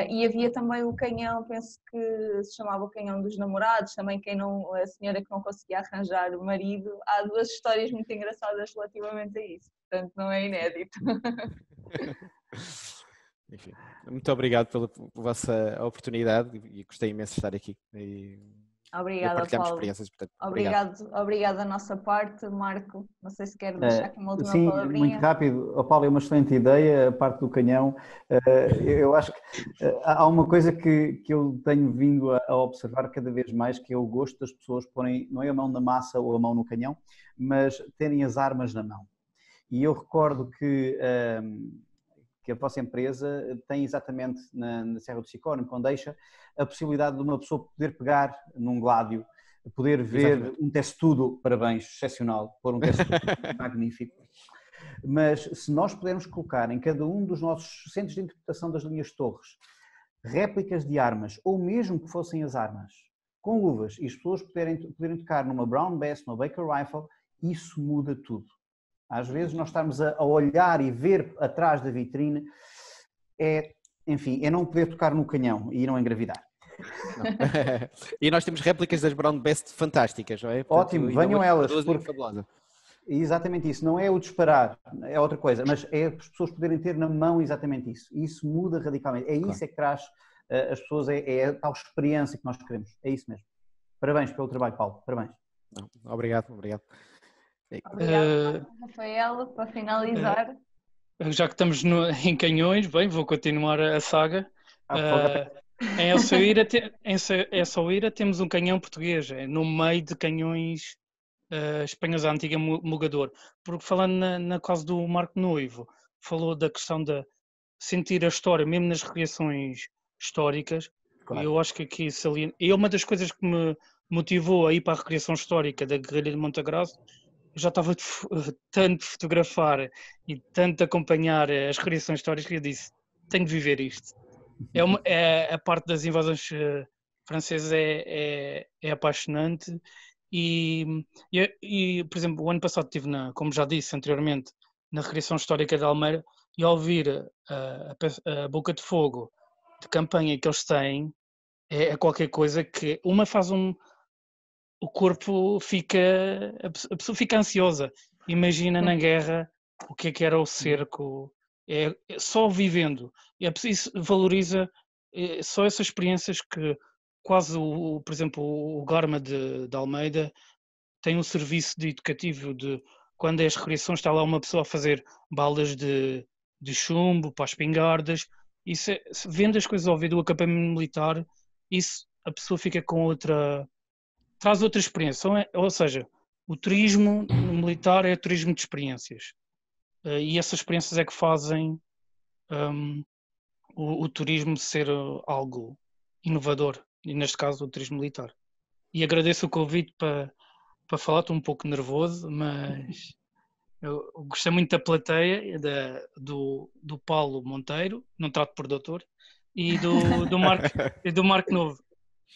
e havia também o canhão, penso que se chamava o canhão dos namorados, também a senhora que não conseguia arranjar o marido. Há 2 histórias muito engraçadas relativamente a isso, portanto não é inédito. Enfim, muito obrigado pela vossa oportunidade e gostei imenso de estar aqui. Obrigada, Paulo. Experiências, portanto, obrigado da nossa parte. Marco, não sei se quer deixar aqui uma última palavrinha. Sim, muito rápido. Paulo, é uma excelente ideia, a parte do canhão. Eu acho que há uma coisa que eu tenho vindo a observar cada vez mais, que é o gosto das pessoas porem, não é a mão na massa ou a mão no canhão, mas terem as armas na mão. E eu recordo que a vossa empresa tem exatamente na Serra do Sicómoro, em Condeixa, a possibilidade de uma pessoa poder pegar num gládio, poder ver exatamente um testudo, parabéns, excepcional, pôr um testudo magnífico. Mas se nós pudermos colocar em cada um dos nossos centros de interpretação das linhas torres réplicas de armas, ou mesmo que fossem as armas, com luvas, e as pessoas poderem tocar numa Brown Bess, numa Baker Rifle, isso muda tudo. Às vezes nós estamos a olhar e ver atrás da vitrine, enfim, é não poder tocar no canhão e não engravidar. Não. E nós temos réplicas das Brown Best fantásticas, não é? Portanto, ótimo, venham elas. Fabulosa. Exatamente isso, não é o disparar, é outra coisa, mas é as pessoas poderem ter na mão exatamente isso. E isso muda radicalmente. É isso que traz as pessoas, é a tal experiência que nós queremos. É isso mesmo. Parabéns pelo trabalho, Paulo. Parabéns. Obrigado. Obrigada, Rafael, para finalizar. Já que estamos em Canhões, bem, vou continuar a saga. Em Essaouira temos um canhão português, no meio de canhões espanhóis à antiga Mogador. Porque falando na causa do Marco Noivo, falou da questão de sentir a história, mesmo nas recriações históricas. Claro. Eu acho que aqui é uma das coisas que me motivou a ir para a recriação histórica da Guerrilha de Montagraço. Eu já estava tanto de fotografar e tanto de acompanhar as recriações históricas que eu disse, tenho de viver isto. A parte das invasões francesas é apaixonante e, por exemplo, o ano passado estive, como já disse anteriormente, na recriação histórica de Almeida, e ao ouvir a boca de fogo de campanha que eles têm, é qualquer coisa que uma faz o corpo a pessoa fica ansiosa. Imagina na guerra o que era o cerco, só vivendo. Isso valoriza só essas experiências que quase, por exemplo, o Garma de Almeida tem um serviço de educativo de quando as recriações está lá uma pessoa a fazer balas de chumbo para as espingardas. Isso vendo as coisas ao ver do acampamento militar, isso a pessoa fica com traz outra experiência, ou seja, o turismo militar é turismo de experiências, e essas experiências é que fazem o turismo ser algo inovador, e neste caso o turismo militar. E agradeço o convite para falar, estou um pouco nervoso, mas eu gostei muito da plateia, do Paulo Monteiro, não trato por doutor, e do Marco Novo.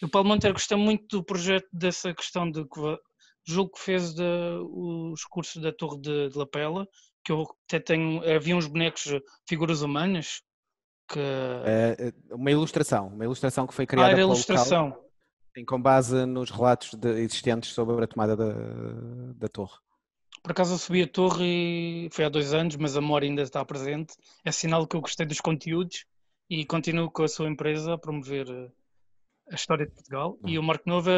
O Paulo Monteiro gostei muito do projeto, dessa questão de que julgo que fez os cursos da Torre de Lapela, que eu até tenho, havia uns bonecos, figuras humanas, que... Uma ilustração que foi criada era pela ilustração. local, com base nos relatos existentes sobre a tomada da torre. Por acaso eu subi a torre e foi há 2 anos, mas a memória ainda está presente. É sinal que eu gostei dos conteúdos e continuo com a sua empresa a promover a história de Portugal e o Marco Novo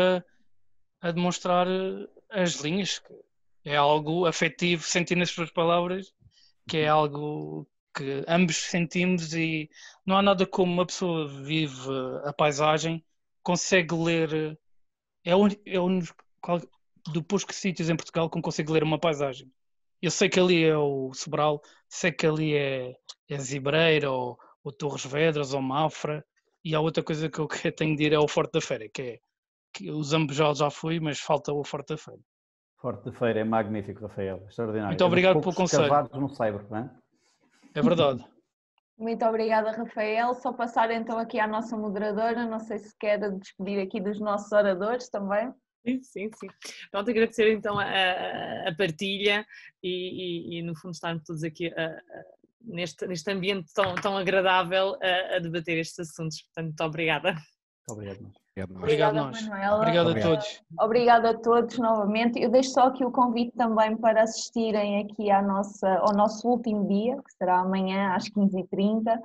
a demonstrar as linhas, que é algo afetivo, senti nas suas palavras, que é algo que ambos sentimos, e não há nada como uma pessoa vive a paisagem, consegue ler, é o único do poucos sítios em Portugal que consigo ler uma paisagem. Eu sei que ali é o Sobral, sei que ali é Zibreira ou Torres Vedras ou Mafra, e há outra coisa que eu tenho de ir, é o Forte da Feira, que os ambos já fui, mas falta o Forte da Feira. Forte da Feira é magnífico, Rafael, extraordinário. Muito obrigado pelo conselho. Cavados no Cyber, não é? É verdade. Muito obrigada, Rafael. Só passar então aqui à nossa moderadora, não sei se quer despedir aqui dos nossos oradores também. Sim. Pronto, agradecer então a partilha e no fundo estarmos todos aqui neste ambiente tão agradável a debater estes assuntos. Portanto, muito obrigada. Obrigado. Obrigado, Manuela. Obrigado a todos. Obrigada a todos novamente. Eu deixo só aqui o convite também para assistirem aqui ao nosso último dia, que será amanhã às 15h30,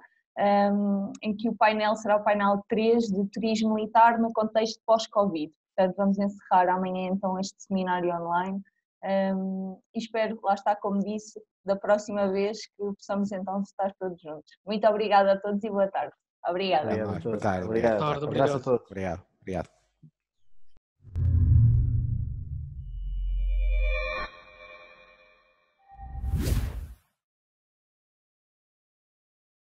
em que o painel será o painel 3 de turismo militar no contexto pós-Covid. Portanto, vamos encerrar amanhã então este seminário online e espero, lá está, como disse, da próxima vez que possamos então estar todos juntos. Muito obrigada a todos e boa tarde. Obrigada. Obrigado. Boa tarde. Obrigado. Obrigado. Abraço a todos. Obrigado.